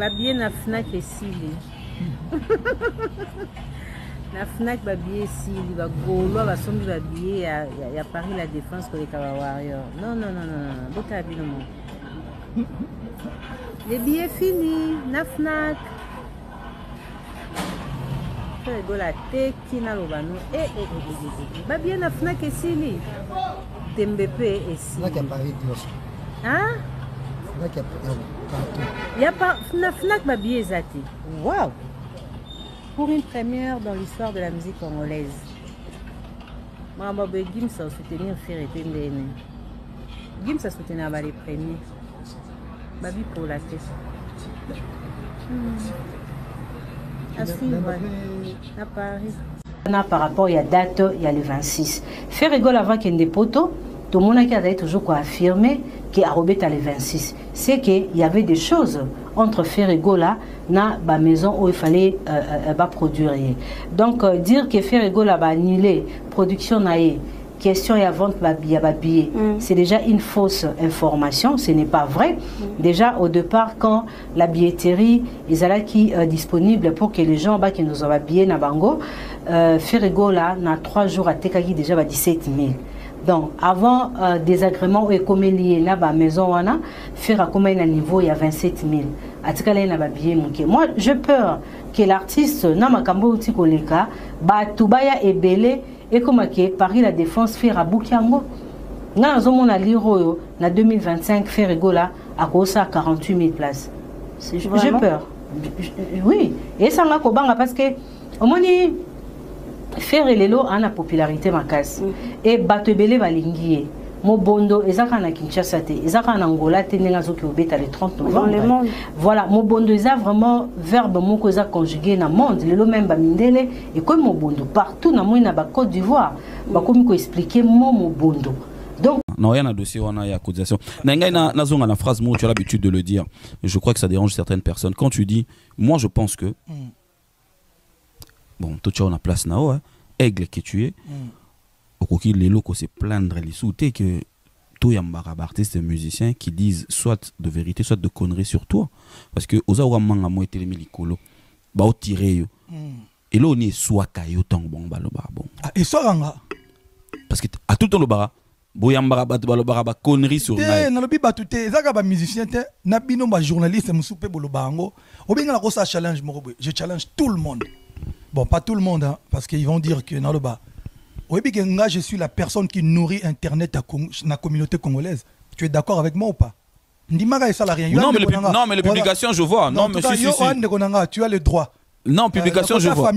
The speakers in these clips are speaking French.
Babie na Fnac esili. Na Fnac babie esili ba golo ba sombi babie ya Paris la Défense pour les Warriors. Non. Bota bino mo. Les billets finis na Fnac. Faire rigola teki na lobano. Babie na Fnac esili. Tembepe esili. Fnac à Paris Dios. Hein? Il y a pas Fnac babie ezati. Waouh. Pour une première dans l'histoire de la musique congolaise. Mama Gims a soutenir Ferré Tendene. Gims a soutenu les premiers. Babi pour la tête. À suivre. À Paris. Par rapport, il y a date, il y a le 26. Faire rigole avant qu'il y ait des poteaux. Tout le monde qui a toujours affirmé qu'il a robé le 26. C'est qu'il y avait des choses entre Ferregola na ba maison où il fallait produire. Donc dire que Ferregola va annuler production naïe, question et vente billet, c'est déjà une fausse information, ce n'est pas vrai. Déjà au départ quand la billetterie est disponible pour que les gens qui nous ont habillés na bango, Ferregola na 3 jours à Tekagi déjà 17 000. Donc, avant désagrément et comme lié là bas maison wana faire à combien un niveau il y a 27 000. Atikala na ba billet manqué. Moi, je peur que l'artiste na makambo uti koleka ba tubaya ebele et comme que Paris la Défense faire à Bukiango. Na zomona liro na 2025 faire rigola à cause 48 000 places. J'ai peur. Oui, et ça m'a kobanga parce que au moins faire lelo a la popularité makasi et batebele balingié mobondo ezaka na Kinshasa te ezaka na Angola te nenga zoki obeta le 30 novembre voilà mobondo eza vraiment verbe moko eza conjugué na monde lelo même ba mindele et comme mobondo partout na moi na ba Côte d'Ivoire ba komi ko expliquer mobondo donc non rien à dossier on a accusation na zonga na phrase moi tu as l'habitude de le dire je crois que ça dérange certaines personnes quand tu dis moi je pense que bon, toi tu as la place là, hein. Aigle que tu es, au coquille les locaux se plaindre les sous-té que toi y a un artiste musicien qui disent soit de vérité, soit de conneries sur toi, parce que aux awa manga moi été les milicolo, bah au tiré yo, et là on est soit kayo tang bon bah le bar bon. Et soit ranga, parce que à tout le temps le bar, boyambara bat le bar bah conneries sur naï. Na lobi batute, zaka ba musicien te, na bino ba journaliste musupe bolo bango, obinga la rosa challenge morobe, je challenge tout le monde. Bon, pas tout le monde, hein, parce qu'ils vont dire que je suis la personne qui nourrit Internet dans la communauté congolaise. Tu es d'accord avec moi ou pas? Non, mais les publications, je vois. Non, mais tu as le droit. Non, publication, je vois.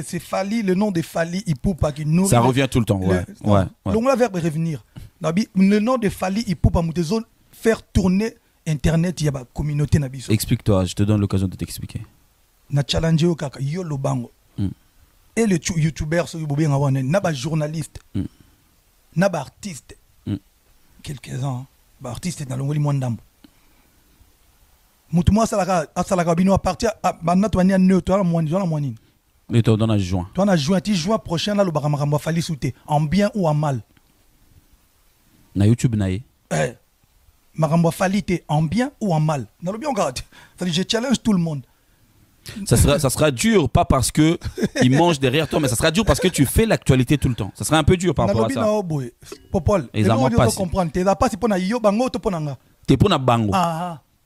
C'est Fali, le nom de Fali Ipupa qui nourrit. Ça revient tout le temps, ouais. Donc, le verbe revenir. Le nom de Fali Ipupa, faire tourner Internet, il y a la communauté. Explique-toi, je te donne l'occasion de t'expliquer. Na challenge yo kaka yo lobango et le youtubeur so yobobe ngabone na ba journaliste na ba artiste quelques-uns ba artiste na longoli mwandambo mutu mwa salaka bino à partir bana to ania neutre na mwani mais toi dans juin toi na juin prochain là le baramamba fali souté en bien ou en mal na YouTube naé marambo fali té en bien ou en mal na lo bien regarde ça dit je challenge tout le monde. Ça sera dur, pas parce que ils mangent derrière toi, mais ça sera dur parce que tu fais l'actualité tout le temps. Ça sera un peu dur par rapport à ça. Et ça m'a pas comprendre. Tu n'as pas si pour na yo bango to ponanga. T'es pour na bango.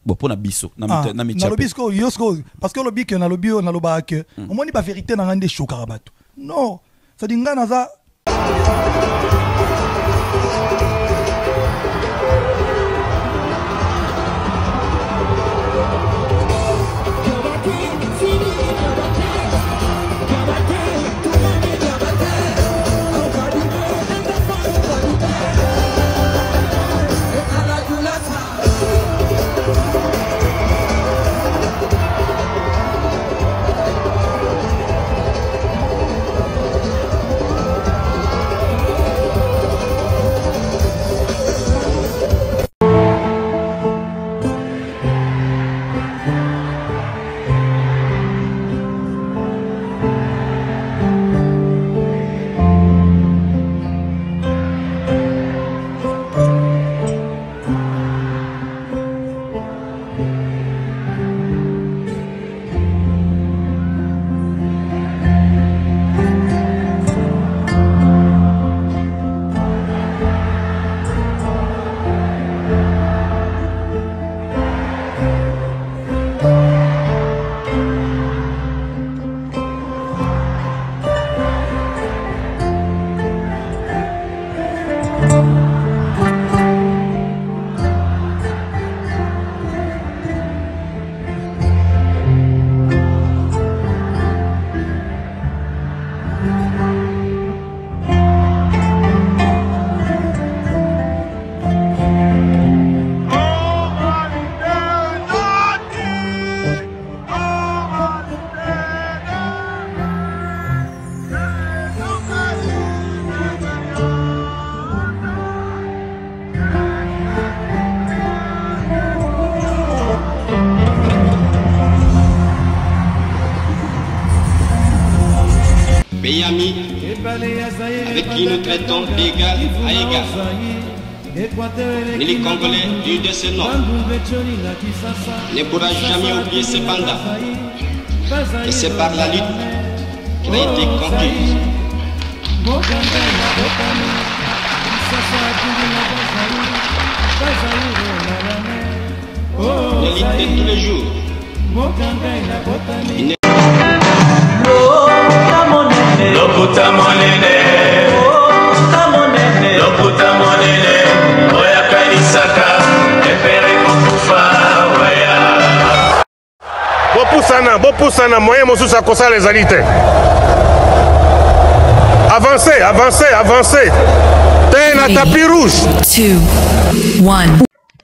Bon pour na biso, na mi na lobisko yosko parce que lobi que na lobi na loba que au moins ni pas vérité na ngande chokarabato. Non, ça dit ngana za avec qui nous traitons d'égal à égal. Les Congolais du de ce nom ne pourra jamais oublier cependant. Et c'est par la lutte qu'il a été conquis. La lutte de tous les jours. Bopusana, moyen mosusu akosala ezali te. Avancez, avancez, avancez. T'es na tapis rouge. 2, 1.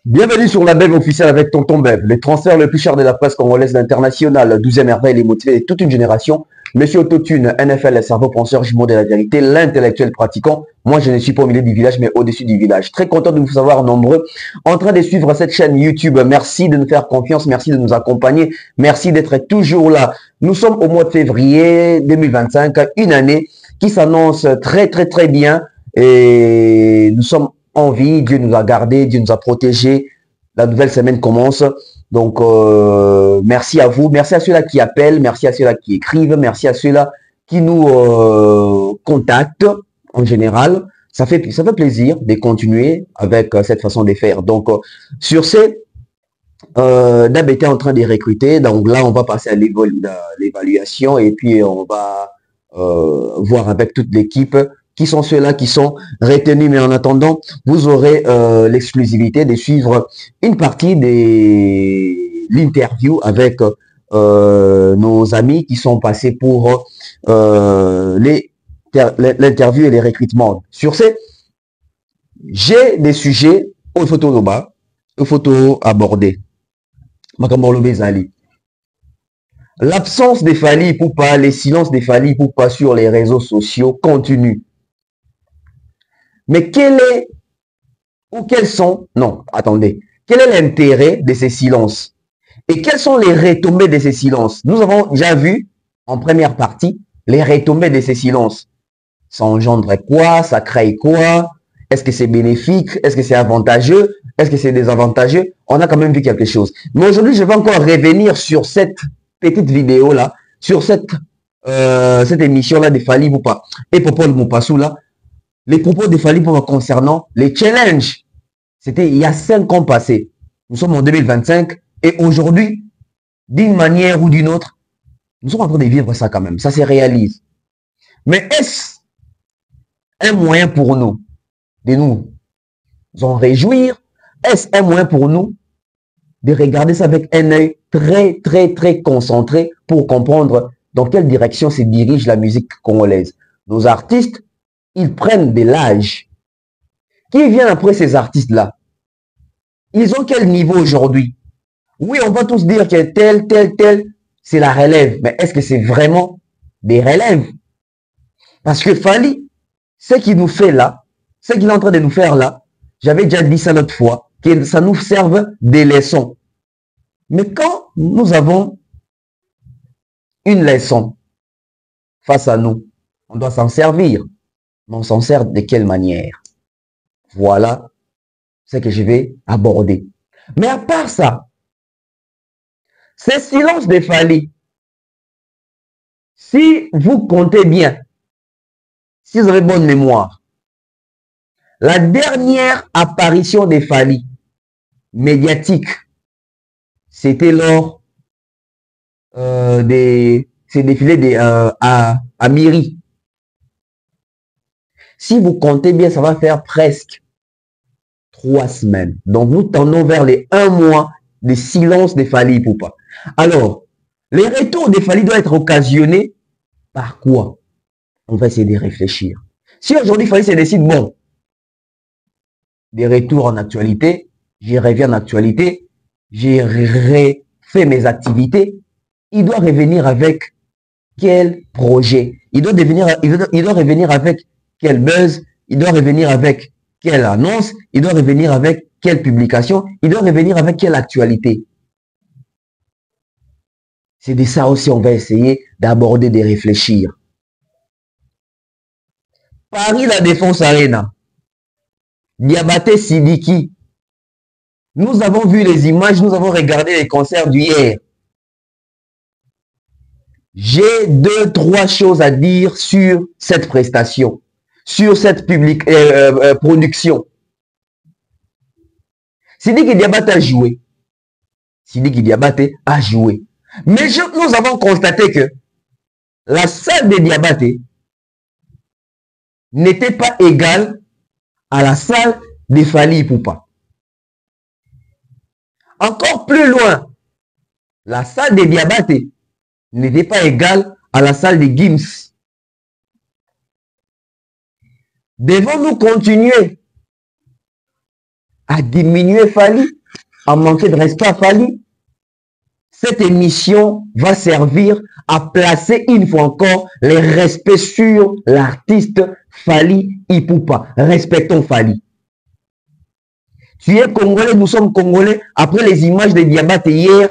Bienvenue sur la Bev officielle avec Tonton Bev, le transfert le plus cher de la presse congolaise internationale, 12e merveille, les motivés de toute une génération. Monsieur Autotune, NFL, le cerveau penseur, jumeau de la vérité, l'intellectuel pratiquant. Moi, je ne suis pas au milieu du village, mais au-dessus du village. Très content de vous savoir nombreux en train de suivre cette chaîne YouTube. Merci de nous faire confiance, merci de nous accompagner, merci d'être toujours là. Nous sommes au mois de février 2025, une année qui s'annonce très bien et nous sommes en vie. Dieu nous a gardés, Dieu nous a protégés. La nouvelle semaine commence. Donc, merci à vous. Merci à ceux-là qui appellent. Merci à ceux-là qui écrivent. Merci à ceux-là qui nous contactent en général. Ça fait plaisir de continuer avec cette façon de faire. Donc, sur ce, Dab était en train de recruter. Donc là, on va passer à l'évaluation et puis on va voir avec toute l'équipe qui sont ceux-là qui sont retenus. Mais en attendant, vous aurez l'exclusivité de suivre une partie de l'interview avec nos amis qui sont passés pour l'interview et les recrutements. Sur ce, j'ai des sujets aux photos bas, aux photos abordées. L'absence des Fally Ipupa, les silences des Fally Ipupa sur les réseaux sociaux continuent. Mais quel est, ou quels sont, non, attendez, quel est l'intérêt de ces silences? Et quelles sont les retombées de ces silences? Nous avons déjà vu, en première partie, les retombées de ces silences. Ça engendre quoi? Ça crée quoi? Est-ce que c'est bénéfique? Est-ce que c'est avantageux? Est-ce que c'est désavantageux? On a quand même vu quelque chose. Mais aujourd'hui, je vais encore revenir sur cette petite vidéo-là, sur cette émission-là de Fally Ipupa et Popol Mopassou là. Les propos de Fally Ipupa concernant les challenges, c'était il y a 5 ans passés. Nous sommes en 2025 et aujourd'hui, d'une manière ou d'une autre, nous sommes en train de vivre ça quand même. Ça se réalise. Mais est-ce un moyen pour nous de nous en réjouir? Est-ce un moyen pour nous de regarder ça avec un œil très concentré pour comprendre dans quelle direction se dirige la musique congolaise? Nos artistes, ils prennent de l'âge. Qui vient après ces artistes-là? Ils ont quel niveau aujourd'hui? Oui, on va tous dire que tel, c'est la relève. Mais est-ce que c'est vraiment des relèves? Parce que Fally, ce qu'il nous fait là, ce qu'il est en train de nous faire là, j'avais déjà dit ça l'autre fois, que ça nous serve des leçons. Mais quand nous avons une leçon face à nous, on doit s'en servir. Mais on s'en sert de quelle manière? Voilà ce que je vais aborder. Mais à part ça, ces silences de Fally, si vous comptez bien, si vous avez bonne mémoire, la dernière apparition de Fally médiatique, c'était lors ces défilés à Miri. Si vous comptez bien, ça va faire presque 3 semaines. Donc, nous tendons vers les 1 mois de silence de Fally Ipupa. Alors, les retours de Fally doivent être occasionnés par quoi? On va essayer de réfléchir. Si aujourd'hui Fally se décide, bon, des retours en actualité, j'y reviens en actualité, j'ai refait mes activités, il doit revenir avec quel projet? Il doit revenir avec quel buzz? Il doit revenir avec quelle annonce? Il doit revenir avec quelle publication? Il doit revenir avec quelle actualité? C'est de ça aussi on va essayer d'aborder, de réfléchir. Paris La Défense Arena, Diabaté Sidiki. Nous avons vu les images, nous avons regardé les concerts d'hier. J'ai 2-3 choses à dire sur cette prestation, sur cette production. Sidiki Diabaté a joué. Sidiki Diabaté a joué. Mais nous avons constaté que la salle de Diabaté n'était pas égale à la salle de Fally Ipupa. Encore plus loin, la salle de Diabaté n'était pas égale à la salle de Gims. Devons-nous continuer à diminuer Fally, à manquer de respect à Fally? Cette émission va servir à placer une fois encore les respects sur l'artiste Fally Ipupa. Respectons Fally. Tu es Congolais, nous sommes Congolais. Après les images de Diabaté hier,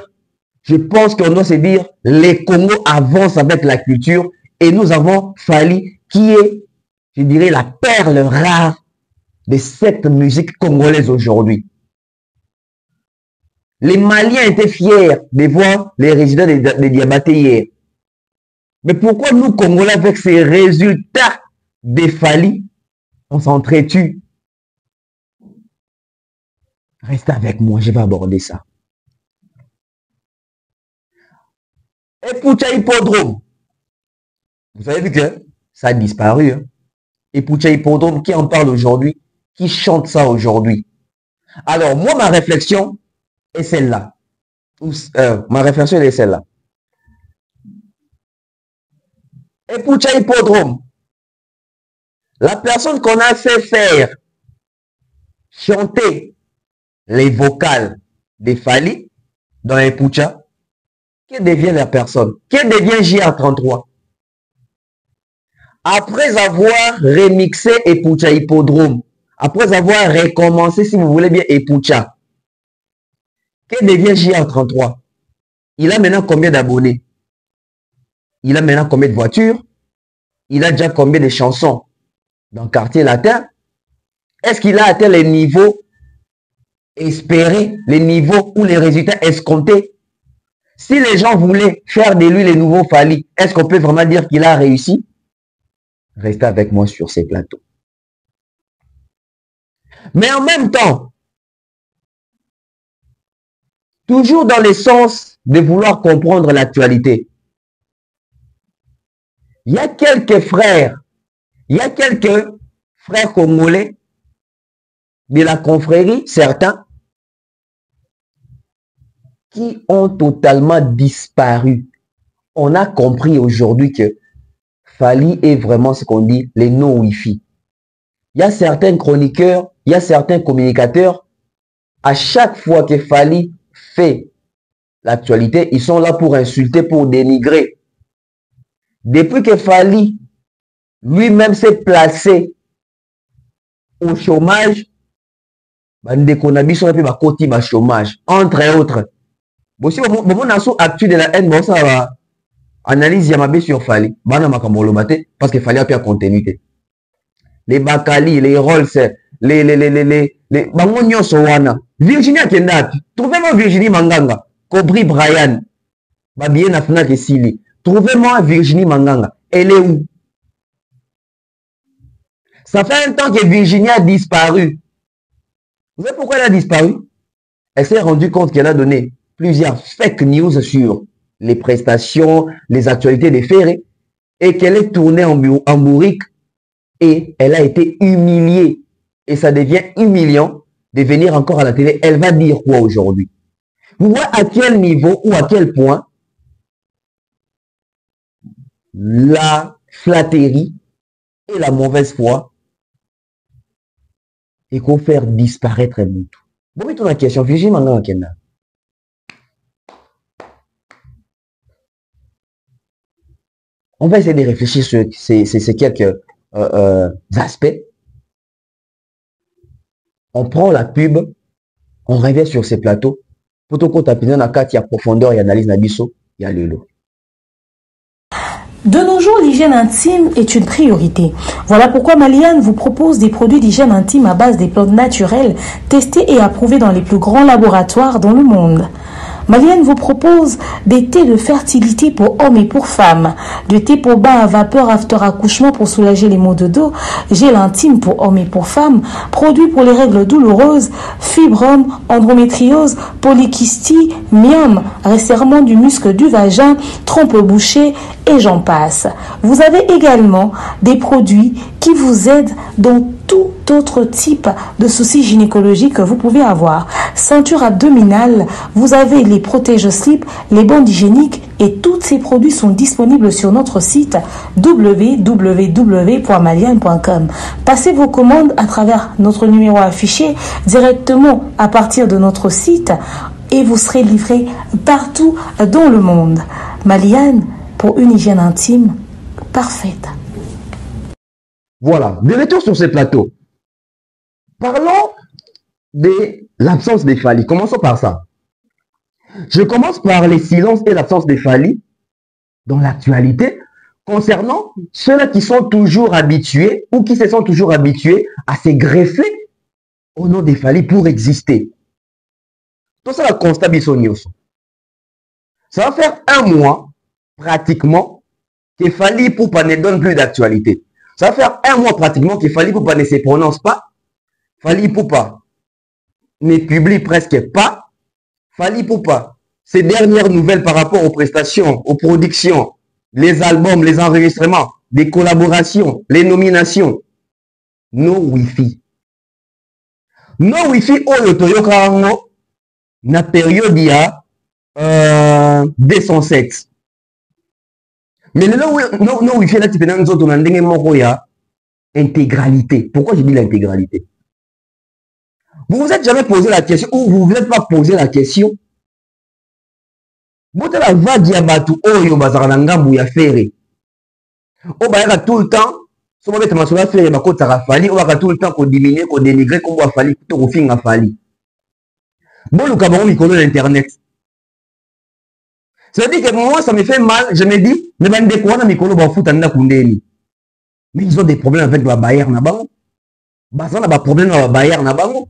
je pense qu'on doit se dire, les Congos avancent avec la culture et nous avons Fally qui est, je dirais, la perle rare de cette musique congolaise aujourd'hui. Les Maliens étaient fiers de voir les résultats de Diabaté hier. Mais pourquoi nous, Congolais, avec ces résultats de Fally, on s'entretue? Reste avec moi, je vais aborder ça. Epucha Hippodrome. Vous avez vu que ça a disparu. Hein? Epucha Hippodrome, qui en parle aujourd'hui? Qui chante ça aujourd'hui? Alors, moi, ma réflexion est celle-là. Ma réflexion est celle-là. Epucha Hippodrome. La personne qu'on a fait faire chanter les vocales de Fally dans Epucha, que devient la personne? Que devient JR33? Après avoir remixé Epucha Hippodrome, après avoir recommencé, si vous voulez bien, Epucha, que devient JR33? Il a maintenant combien d'abonnés? Il a maintenant combien de voitures? Il a déjà combien de chansons dans le quartier latin? Est-ce qu'il a atteint les niveaux espérés, les niveaux ou les résultats escomptés? Si les gens voulaient faire de lui les nouveaux Fally, est-ce qu'on peut vraiment dire qu'il a réussi? Restez avec moi sur ces plateaux. Mais en même temps, toujours dans le sens de vouloir comprendre l'actualité, il y a quelques frères congolais de la confrérie, certains, qui ont totalement disparu. On a compris aujourd'hui que Fally est vraiment ce qu'on dit les non-Wi-Fi. Il y a certains chroniqueurs, il y a certains communicateurs, à chaque fois que Fally fait l'actualité, ils sont là pour insulter, pour dénigrer. Depuis que Fally lui-même s'est placé au chômage, chômage, entre autres. Si vous actu de la haine, ça analyse Yamabé sur Fally, parce que Fally a pu continuité. Les Bakali, les Rolls, les Bangonyo Sowana, Virginia Kendat, trouvez-moi Virginie Manganga, Cobri Brian, Babien Afna Kessili, trouvez-moi Virginie Manganga, elle est où? Ça fait un temps que Virginie a disparu. Vous savez pourquoi elle a disparu? Elle s'est rendue compte qu'elle a donné plusieurs fake news sur les prestations, les actualités des ferrés, et qu'elle est tournée en bourrique, et elle a été humiliée. Et ça devient humiliant de venir encore à la télé. Elle va dire quoi aujourd'hui? Vous voyez à quel niveau ou à quel point la flatterie et la mauvaise foi et qu'on fait disparaître le tout. Bon, mettons la question, Virginie Manganga Kenda. On va essayer de réfléchir sur ces quelques aspects. On prend la pub, on revient sur ces plateaux. Pour tout compte, il y a profondeur et analyse Nabiso, il y a le lot. De nos jours, l'hygiène intime est une priorité. Voilà pourquoi Maliane vous propose des produits d'hygiène intime à base des plantes naturelles testés et approuvés dans les plus grands laboratoires dans le monde. Maliane vous propose des thés de fertilité pour hommes et pour femmes, de thé pour bain à vapeur after accouchement pour soulager les maux de dos, gel intime pour hommes et pour femmes, produits pour les règles douloureuses, fibrome, endométriose, polykystie, myome, resserrement du muscle du vagin, trompe bouchée et j'en passe. Vous avez également des produits qui vous aident dans tout autre type de soucis gynécologiques que vous pouvez avoir. Ceinture abdominale, vous avez les protège-slip, les bandes hygiéniques et tous ces produits sont disponibles sur notre site www.maliane.com. Passez vos commandes à travers notre numéro affiché directement à partir de notre site et vous serez livré partout dans le monde. Maliane, pour une hygiène intime parfaite. Voilà, de retour sur ce plateau. Parlons de l'absence des phallies. Commençons par ça. Je commence par les silences et l'absence des phallies dans l'actualité concernant ceux-là qui sont toujours habitués ou qui se sont toujours habitués à se greffer au nom des phallies pour exister. Tout ça, le constat bisognoso. Ça va faire un mois, pratiquement, que Fally Ipupa ne donne plus d'actualité. Ça va faire un mois pratiquement que Fally Ipupa ne se prononce pas. Fally Ipupa ne publie presque pas. Fally Ipupa, ses dernières nouvelles par rapport aux prestations, aux productions, les albums, les enregistrements, les collaborations, les nominations. No Wi-Fi. No Wi-Fi, oyo toyoka ngo na période ya 207. Mais le no Wi-Fi là, tu peux dans nous autres, on a ndenge moko ya intégralité. Pourquoi je dis l'intégralité? Vous vous êtes jamais posé la question, ou vous ne vous êtes pas posé la question. Vous êtes la vague ya batu oyo bazara na ngambu ya fere. O bayaka tout le temps, so ba beta masolo fere ba kotaka Fally, o baka tout le temps ko diminuer, ko dénigrer ko ba Fally, to ko finga Fally. Bon le cabaron mikolo l'internet. Ça veut dire que moi ça me fait mal, je me dis, mais bande quoi na mikolo ba futa nda kundeni. Mais ils ont des problèmes avec la Bayer na bango. Bazana ba problème na Bayer na bango.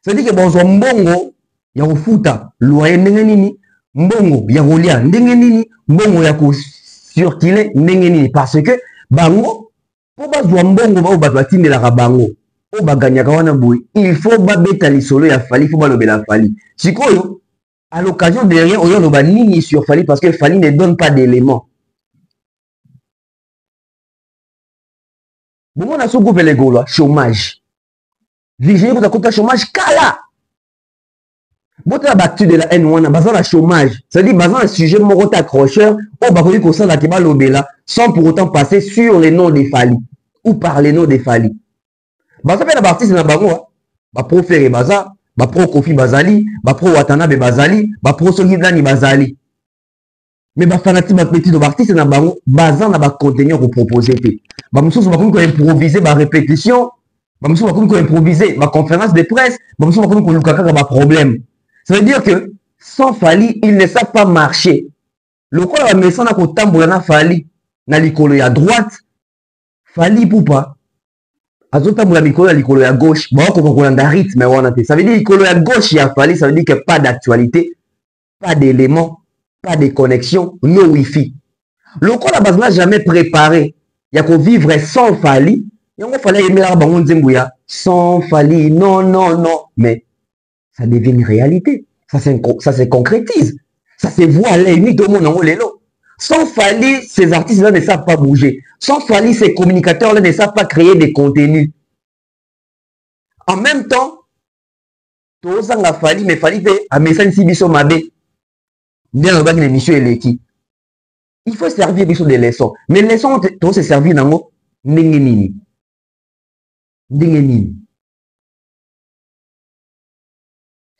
Ça veut dire que bon mbongo ya kofuta loyer ndenge nini, mbongo ya kolia ndenge nini, mbongo ya ko circuler ndenge nini, parce que bango po bazwa mbongo ba bato batindelaka bango o baganyaka wana boy, il faut babeta lisolo ya Fally, il faut balobela Fally. Sikoyo à l'occasion de rien oyo loba nini sur Fally, parce que Fally ne donne pas d'éléments. Bon on a sous groupe les gaulois chômage. Vigile pour ta chômage kala. Bon tu as battu de la N1 bazan la chômage. Ça dit bazan un sujet moko accrocheur au bakoli ko ça la ki ba lobela sans pour autant passer sur les noms des Fally ou par les noms des Fally. Baza pe na artiste na bango ba pro Ferré baza, ba pro Kofi bazali, ba pro Watanabe bazali, ba pro Songidani bazali. Mais ba fanatique ba petit de artiste na bango bazan na ba contenu ko proposer te. Ba mususu ba ko improviser ba répétition, ba mususu ba ko improviser ba conférence de presse, ba mususu ba ko lukaka ba problème. Ça veut dire que sans Fally, ils ne savent pas marcher. Le quoi la maison na ko tambola na Fally na likolo ya droite, Fally Ipupa azotambola mikolo ya likolo ya gauche, ba ko kolanda rythme wana te. Ça veut dire likolo ya gauche ya Fally, ça veut dire que pas d'actualité, pas d'éléments, pas de connexion, no Wi-Fi. Le quoi la base n'a jamais préparé. Il y a qu'on vivre sans Fally. Il y a fallait aimer la bangon nzembuya sans Fally. Non, non, non. Mais ça devient une réalité. Ça se concrétise. Ça se voit à l'œil nu de mon nom. Sans Fally, ces artistes-là ne savent pas bouger. Sans Fally, ces communicateurs-là ne savent pas créer des contenus. En même temps, tout ça n'a Fally, mais Fally fait un message si biso mabe. Bien le l'émission est l'équipe. Il faut servir des leçons. Mais les leçons, tout se servir dans le Nengenini. Nengenini.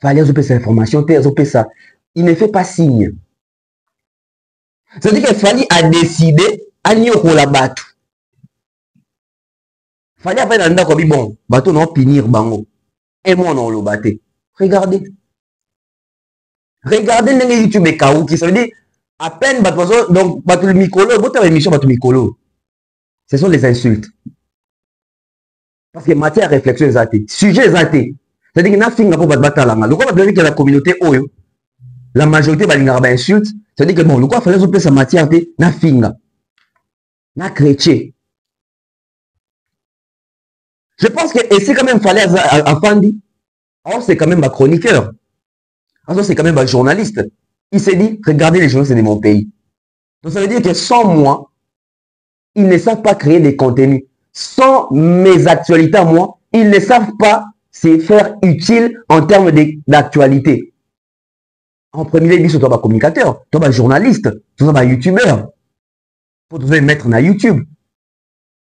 Fally a cette information, ça. Il ne fait pas signe. C'est-à-dire que Fally a décidé à n'y la battre. Fally a fait un d'accord, bon, bateau non finir bango. Et moi non le battre. Regardez. Regardez les YouTube Kaouki, ça veut dire À peine, donc, le micolo, votre émission, micolo. Ce sont les insultes. Parce que matière à réflexion est athée. Sujet est athée. C'est-à-dire qu'il y a un pour battre la langue. Donc, on va dire que la communauté, la majorité va dire insulte. C'est-à-dire que bon, le quoi fallait souper sa matière, na finga. Na chrétien. Je pense que, et c'est quand même fallait à Fandi. Alors, c'est quand même un chroniqueur. Alors, c'est quand même un journaliste. Il s'est dit, regardez les journalistes de mon pays. Donc, ça veut dire que sans moi, ils ne savent pas créer des contenus. Sans mes actualités à moi, ils ne savent pas se faire utile en termes d'actualité. En premier lieu, tu es un communicateur, tu es un journaliste, tu es un youtubeur. Faut te mettre dans YouTube.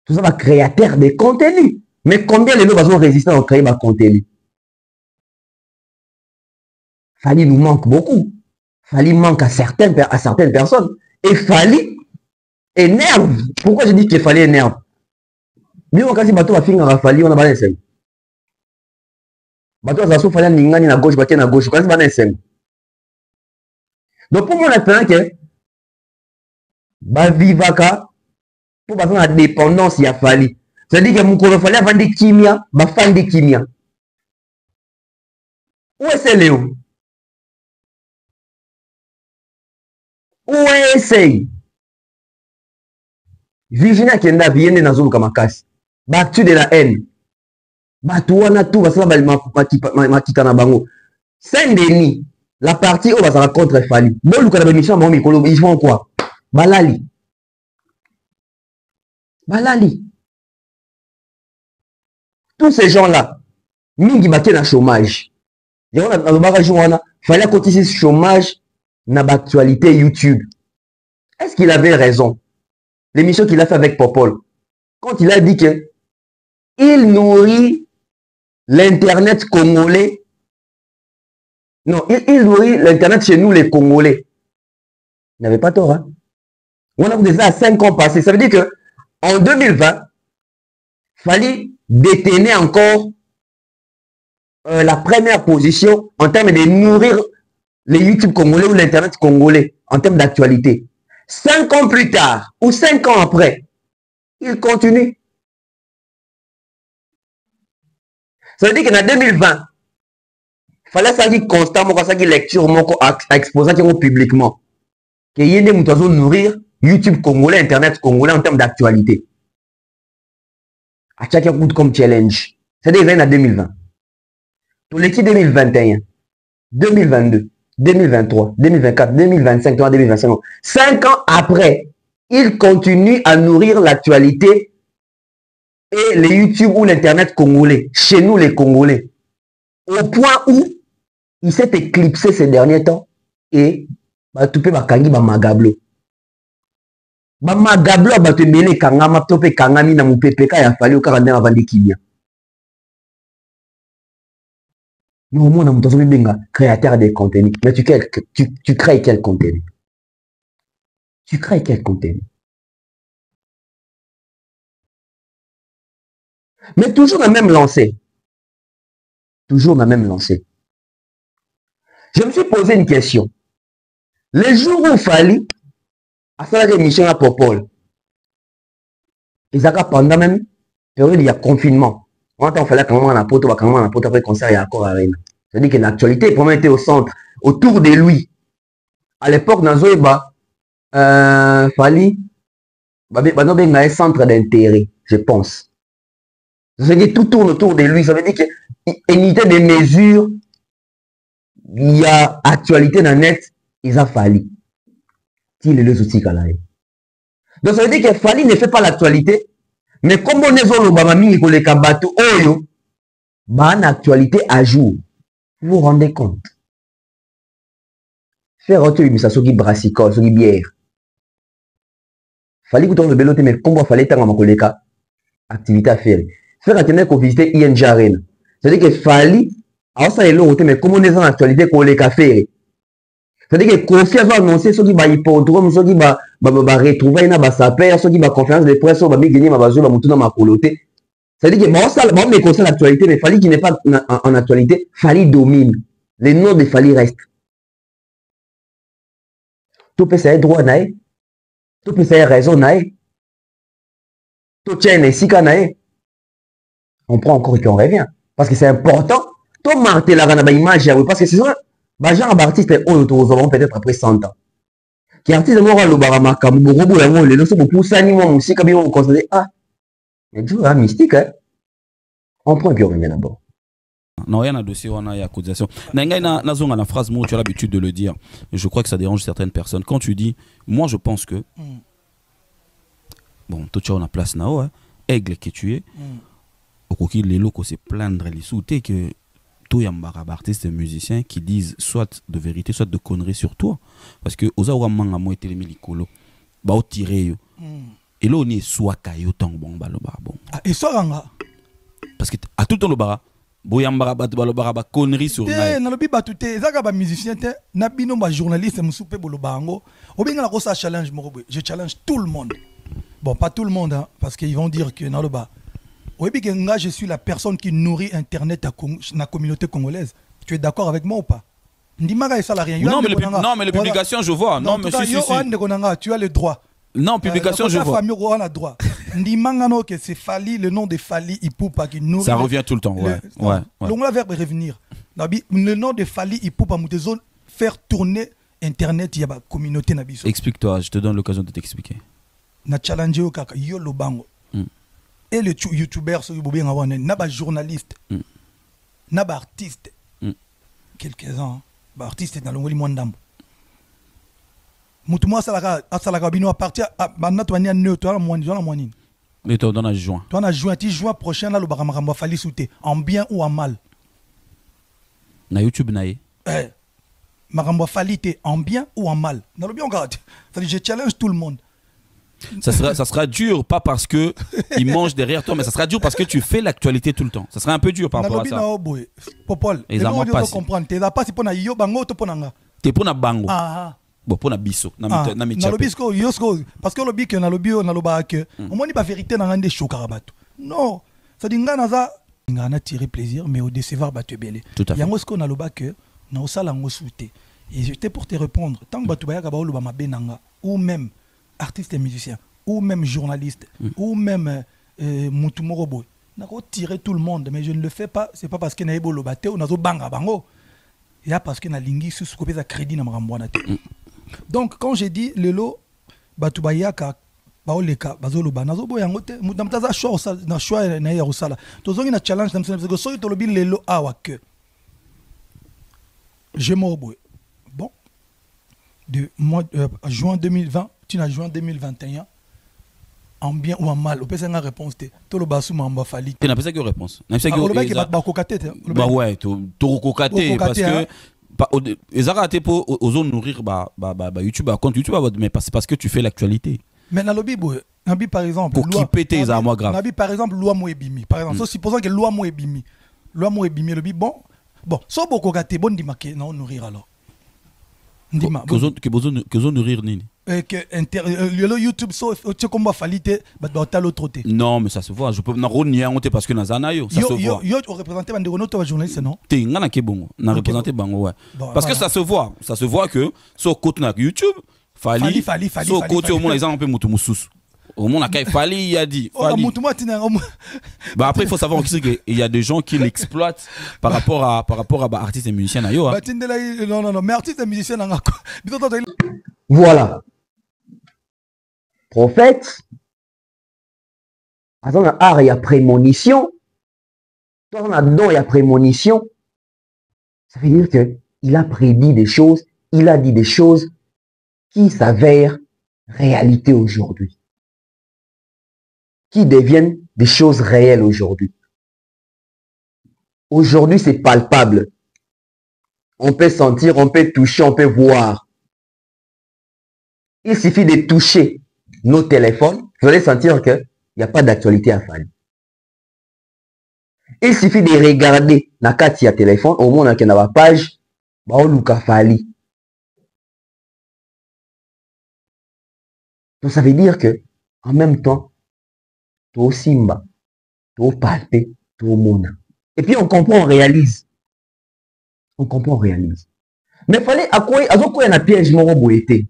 Tu es un créateur de contenu. Mais combien de gens vont résister à créer des contenus? Fali nous manque beaucoup. Fali manque à certaines personnes. Et Fali énerve. Pourquoi je dis qu'il fallait énerve? Bien, quand si bateau va finir à Fali, on a pas d'essai. Bateau va s'ouvrir n'ingani na gauche, bateau na gauche, quand c'est pas d'essai. Donc pour moi, on attend que vivaka pour passer la dépendance il y a Fali. C'est-à-dire que mon corps fallait avant des kimia, fan de kimia. Où est-ce Léo? Où est-ce? Virginia Kenda vienne dans zone kamakasi. Batu de la haine. Batu wana tout va ça makita na bango. Saint-Denis, la partie où va ça contre Fali. Bon, le mission mon micro, ils font quoi? Balali. Balali. Tous ces gens-là, mingi baké na chômage. Il fallait cotiser ce chômage dans l'actualité YouTube. Est-ce qu'il avait raison? L'émission qu'il a fait avec Popol, quand il a dit que il nourrit l'internet congolais. Non, il nourrit l'internet chez nous les Congolais. Il n'avait pas tort, hein? On a déjà 5 ans passés. Ça veut dire que en 2020, il fallait détenir encore la première position en termes de nourrir les YouTube congolais ou l'internet congolais en termes d'actualité. 5 ans plus tard ou 5 ans après, il continue. Ça veut dire qu'en 2020, il fallait ça qui constamment, ça qui lecture, à exposer publiquement. Qu'il y ait des moutons nourrir YouTube congolais, internet congolais en termes d'actualité. À chaque coup comme challenge. C'est des années 2020. Pour l'équipe 2021, 2022, 2023, 2024, 2025, 2025. 5 ans après, il continue à nourrir l'actualité et les YouTube ou l'internet congolais, chez nous les Congolais. Au point où il s'est éclipsé ces derniers temps et tout peut bakangi ba magablo. Ba magablo ba te mele kangama tope kangami na mupepeka ya fali au karandé avant de kimia. Nous, on a un créateur de contenu. Mais tu crées quel contenu? Tu crées quel contenu? Mais toujours dans la même lancée. Toujours dans la même lancée. Je me suis posé une question. Les jours où il fallait, à faire l'émission à Popol, ils ont pendant même période il y a confinement. On fallait quand même après concert il y a encore arène. C'est-à-dire que l'actualité pour moi était au centre, autour de lui. À l'époque, dans Zoéba, Fali, il y a un centre d'intérêt, je pense. C'est-à-dire que tout tourne autour de lui. Ça veut dire qu'il y a une unité de mesure, il y a actualité dans le net, ils ont Fali. Il est les outils qu'elle a. Donc ça veut dire que Fali ne fait pas l'actualité, mais comme on est dans le Bamami, il y a bateau, une actualité à jour. Vous vous rendez compte? Faire autre chose, ça qui brassicole, ça qui bière. Fallait que tu aies le mais comment fallait t'en avoir activité à faire. Faire atteindre qu'on visite ING Arena. C'est-à-dire que fallait, alors ça est l'autre, mais comment on est dans l'actualité qu'on les faire. C'est-à-dire que confiance va annoncer ceux qui va hippodrome, ceux qui va retrouver une sapeur, ceux qui va conférence de presse, va gagner ma bazou, va monter dans ma coloté. C'est-à-dire que ça, me concerne l'actualité, mais Fali qui n'est pas en actualité, Fali domine. Les noms de Fali restent. tout peut ça droit nae, tout peut ça raison nae, tout tient ici nae. On prend encore et qu'on revient. Parce que c'est important. Tout marter la gana image, parce que c'est ça. Bah, genre d'artiste, on le peut-être après 100 ans. Qui artiste, moi, le barama, comme beaucoup de les leçons pour ça, ni moi, aussi, comme on considère, ah, mais tu vois, mystique, hein. On prend et qu'on revient d'abord. Non, il y a un dossier, on a une accusation. La phrase, moi, tu as l'habitude de le dire. Je crois que ça dérange certaines personnes. Quand tu dis, moi, je pense que, bon, toi, tu as une place là-haut, aigle que tu es, au coquille, les locaux, c'est plaindre les sous-té que tout y a un artiste et musiciens qui disent soit de vérité, soit de conneries sur toi. Parce que, aux awa manga moi, et les milicolo, bah, au tiré, et là, on est soit caillou, tant bon, bah, le bar, bon. Et soit, parce que, à tout le temps, le bar, boyambara bat conneries sur moi. Na lobi batute zaka ba musicien te na bino ba journaliste musupe bolo bango obenga ko ça challenge mo je challenge tout le monde. Bon, pas tout le monde hein, parce qu'ils vont dire que na loba obi kenga je suis la personne qui nourrit internet à la communauté congolaise. Tu es d'accord avec moi ou pas? Ndimaka ça la rien. Non mais les publications je vois. Non mais si. Tu as le droit. Non, publication, je vois. Famille a droit. Ndimangano que c'est Fali, le nom de Fali Ipupa qui nourrit. Ça revient tout le temps, ouais. Donc là, verbe revenir. Le nom de Fali Ipupa, zone faire tourner Internet, il y a une communauté. Explique-toi, je te donne l'occasion de t'expliquer. Na challenge yo kaka yo lo bango. Et le youtubeur so yobobi ngabone na ba journaliste. Na ba artiste. Quelques-uns, ba artiste na longoli mwandambo. Moutouma salaka bino à partir maintenant tu vas neutre toi la moine. Mais toi dans juin. Toi en juin prochain là le baramamba fali souté en bien ou en mal. Na YouTube naé. Maramba fali té en bien ou en mal. Na le bien regarde. Ça dit je challenge tout le monde. Ça sera dur pas parce que il mange derrière toi mais ça sera dur parce que tu fais l'actualité tout le temps. Ça sera un peu dur par rapport à ça. Popol. Et ça pas comprendre. T'es pas si pour na yo bango to ponanga. T'es pour na bango. Bon pour na biso na mi biso yosko parce que le bic na lobio na loba que au moins pas vérité na ngande chokarabato non ça dit ngana za ngana tirer plaisir mais au décevoir ba te belé yango ce qu'on a loba que na osala ngosouté et j'étais pour te répondre tant que batu ba yaka ba loba mabe nanga ou même artiste et musicien ou même journaliste ou même mutumoro boy na ko tirer tout le monde mais je ne le fais pas c'est pas parce que na ebo loba te ou na zo banga bango il y a parce que na lingi sous copie za crédit na mramwana te. Donc quand j'ai dit lelo batubayaka baoleka bazoloba nazobo yango te mutamtaza choix na choix na ya rusala tozongi na challenge na msene so to lobi lelo awa que je m'oboe bon de mois juin 2020 tu na juin 2021 en bien ou en mal, on peut faire une réponse. Tout le bassou m'a fallu. Tu n'as pas ça que réponse. Bah ouais, tu recocaté parce que les arrêtés pour aux zones nourrir YouTube compte YouTube mais c'est parce que tu fais l'actualité. Mais dans le bible, par exemple, pour qui péter les armoires graves. Par exemple, loi Moebimi. Par exemple, supposons que loi Moebimi. Loi Moebimi le bible bon, so beaucoup gâté bon dimaké non nourrir alors. Ndima. Que zone nourrir nini. Que le YouTube so tu combat falité bah l'autre côté. Non mais ça se voit, je peux na ronier honte parce que na zanayo ça se voit. Yo représenter bande gono toi journaliste non? Té ngana ke bongo, na représenter bango ouais. Parce que ça se voit que so côté na YouTube, fali so côté au moins les gens un peu mutu mususu. Au moins la fali il a dit fali. Bah après il faut savoir aussi qu'il y a des gens qui l'exploitent par rapport à artistes et musiciens na yo. Non mais artistes et musiciens na voilà. Prophète, dans un art, il y a prémonition. Dans un don, il y a prémonition. Ça veut dire qu'il a prédit des choses, il a dit des choses qui s'avèrent réalité aujourd'hui. Qui deviennent des choses réelles aujourd'hui. Aujourd'hui, c'est palpable. On peut sentir, on peut toucher, on peut voir. Il suffit de toucher nos téléphones, vous allez sentir qu'il n'y a pas d'actualité à faire. Il suffit de regarder na kati ya téléphone, au moins dans la page, Baoluka Fali. Donc ça veut dire que, en même temps, tout simba, tout palpé, tout mona. Et puis on comprend, on réalise. On comprend, on réalise. Mais il fallait à quoi il y a un piège moro boété.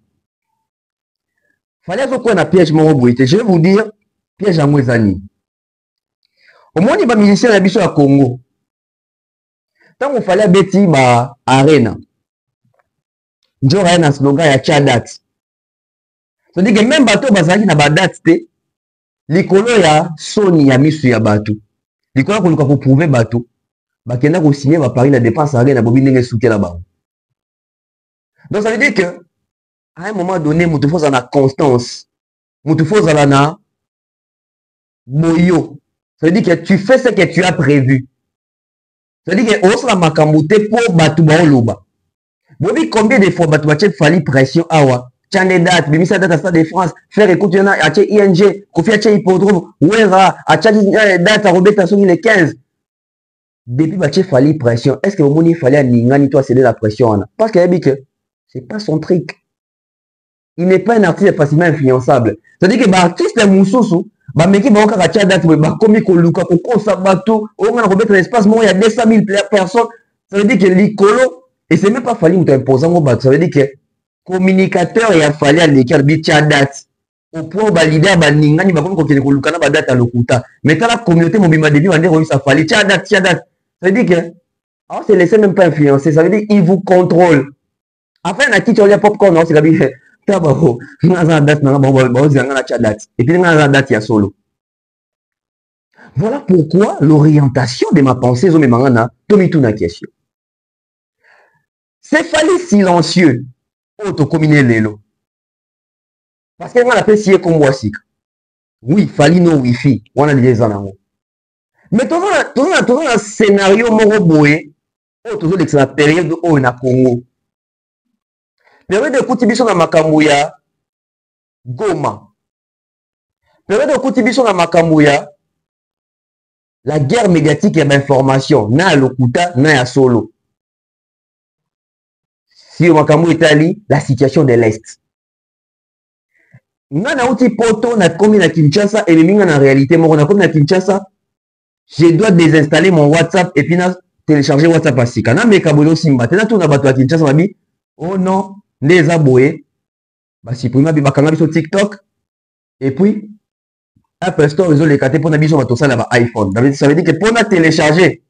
Fallait qu'on a piège mon bruité. Je vais vous dire, piège à Mouezani. Au moins, il va musicien à Bisso à Congo. Tant qu'il fallait Betty, bah, arena. J'aurais un slogan, il y a date. C'est-à-dire que même bateau, bah, ça qui n'a pas date, les colons, il y a Sony, il y a Misu, il y a bateau. Les colons, qu'on peut prouver bateau. Bah, qu'il y a signé, bah, Paris, la dépense arena, bobine, n'est souké là-bas. Donc, ça veut dire que, à un moment donné, il faut en la constance. Il faut en la moyo. Ça veut dire que tu fais ce que tu as prévu. Ça veut dire que on la makamouté pour battre loba. Vous voyez combien de fois battre fallait pression awa. Tiens les dates, mais ça date à Stade de France, faire écoute, il y en a à ING, Kofi à Hippodrome, Ouera, à date à Robert Tasson, les 15. Depuis battre fallait pression, est-ce que vous fallait à Ningani toi céder la pression? Parce qu'il a dit que c'est pas son truc. Il n'est pas un artiste facilement influençable. C'est-à-dire que l'artiste est moussous. Bah, mais qui va encore à date, bah, comme il luka, pour ça bateau, on va remettre l'espace, il y a 200 000 personnes. Ça veut dire que l'icolo, et c'est même pas fallu nous imposer au bateau. Ça veut dire que communicateur, il a fallu à l'écart, bitcha date. Au point, bah, l'idée, bah, n'ingani, bah, comme quand il est luka, bah, date à l'okuta. Mais quand la communauté, mon bima début, on dit, ça fallait, tcha date. Ça veut dire que, alors, c'est laissé même pas influencer. Ça veut dire qu'il vous contrôle. Après, on a qui tu as popcorn, non, c'est la vie. Et puis, solo. Voilà pourquoi l'orientation de ma pensée, c'est fallait silencieux, autocommuner l'élo. Parce qu'on appelle si comme voici. Oui, fallait no wifi, on a des années. Mais tout un scénario moroboé, toujours la période où on a Congo. Période de Koutibiso na Makamouya, Goma. Période de Koutibiso na Makamouya, la guerre médiatique et d'information, na Lokuta, na ya Solo. Si au Makamou Italie, la situation de l'Est. Na outi poto na komi na Kinshasa et minga na réalité, moi na komi na Kinshasa, je dois désinstaller mon WhatsApp et puis na télécharger WhatsApp à Sika. Na mekabolo simba, tena tout na bato à Kinshasa mabi, oh non. Les abonnés, bah si pour moi, bakanga sur TikTok, et puis Apple Store, ils ont les cartes pour nabiso sur ça iPhone. Ça veut dire que pour télécharger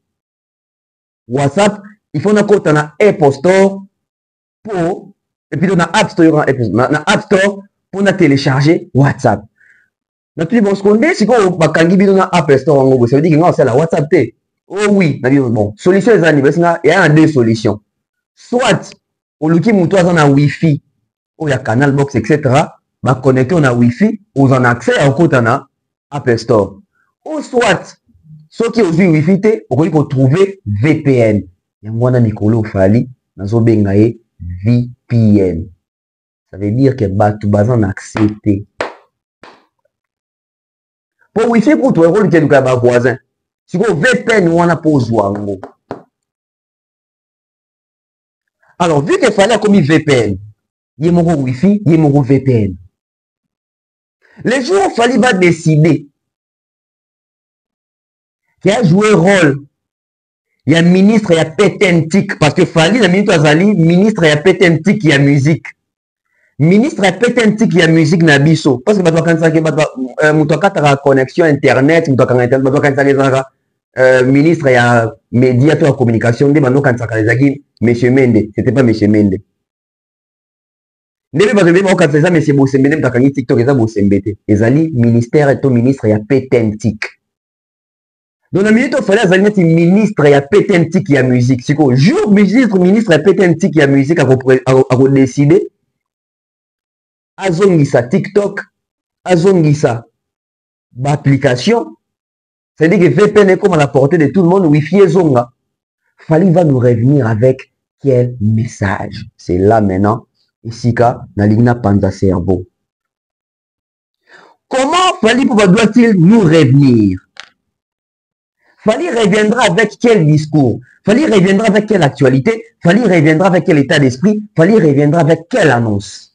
WhatsApp, il faut qu'on ait un Apple Store pour, et puis on a App Store, App Store pour télécharger WhatsApp. Donc tu bon ce qu'on dit, c'est qu'on bakangi bidon na Apple Store en gros, ça veut dire que c'est la WhatsApp T. Oh oui, bon, solution les amis, il y a deux solutions. Soit au luki moutois on a Wi-Fi, ou il y a Canal Box, etc. Bah, connecté on a Wi-Fi, on a accès à côté on a Apple Store. Ou soit, ceux qui ont Wi-Fi, on peut trouver VPN. Il y a moi, Nicolo Fali, dans un bengaye VPN. Ça veut dire que tout bazan accepté. Pour Wi-Fi, pour toi, on peut le voisin. Si vous VPN, on a posé en alors, vu qu'il fallait comme VPN, il y a mon Wi-Fi, il y a mon VPN. Les jours, il fallait décider qui a joué rôle. Il y a ministre, il y a pétentique, parce que fallait, la ministre Azali, ministre, il y a pétentique, il y a musique. Ministre, il y a pétentique, il y a musique, Nabiso. Parce que, quand tu as connexion Internet, ministre, il y a médiateur de communication, Monsieur Mende, c'était pas Monsieur Mende. Nebe ba zebe ba okatsa Monsieur Bosembele mtakangi TikTok eza Bosembete. Ezali ministère et ton ministre ya pétentique. Donc la minute il fallait azali neti ministre ya pétentique ya musique. Siko jour ministre ya pétentique ya musique a décider azongisa TikTok, azongisa ba application. C'est-à-dire que VPN est comme à la portée de tout le monde, Wi-Fi et Zonga. Fali va nous revenir avec quel message? C'est là maintenant. Ici, na ligna panza cerveau. Comment Fali doit-il nous revenir? Fali reviendra avec quel discours? Fali reviendra avec quelle actualité? Fali reviendra avec quel état d'esprit? Fali reviendra avec quelle annonce?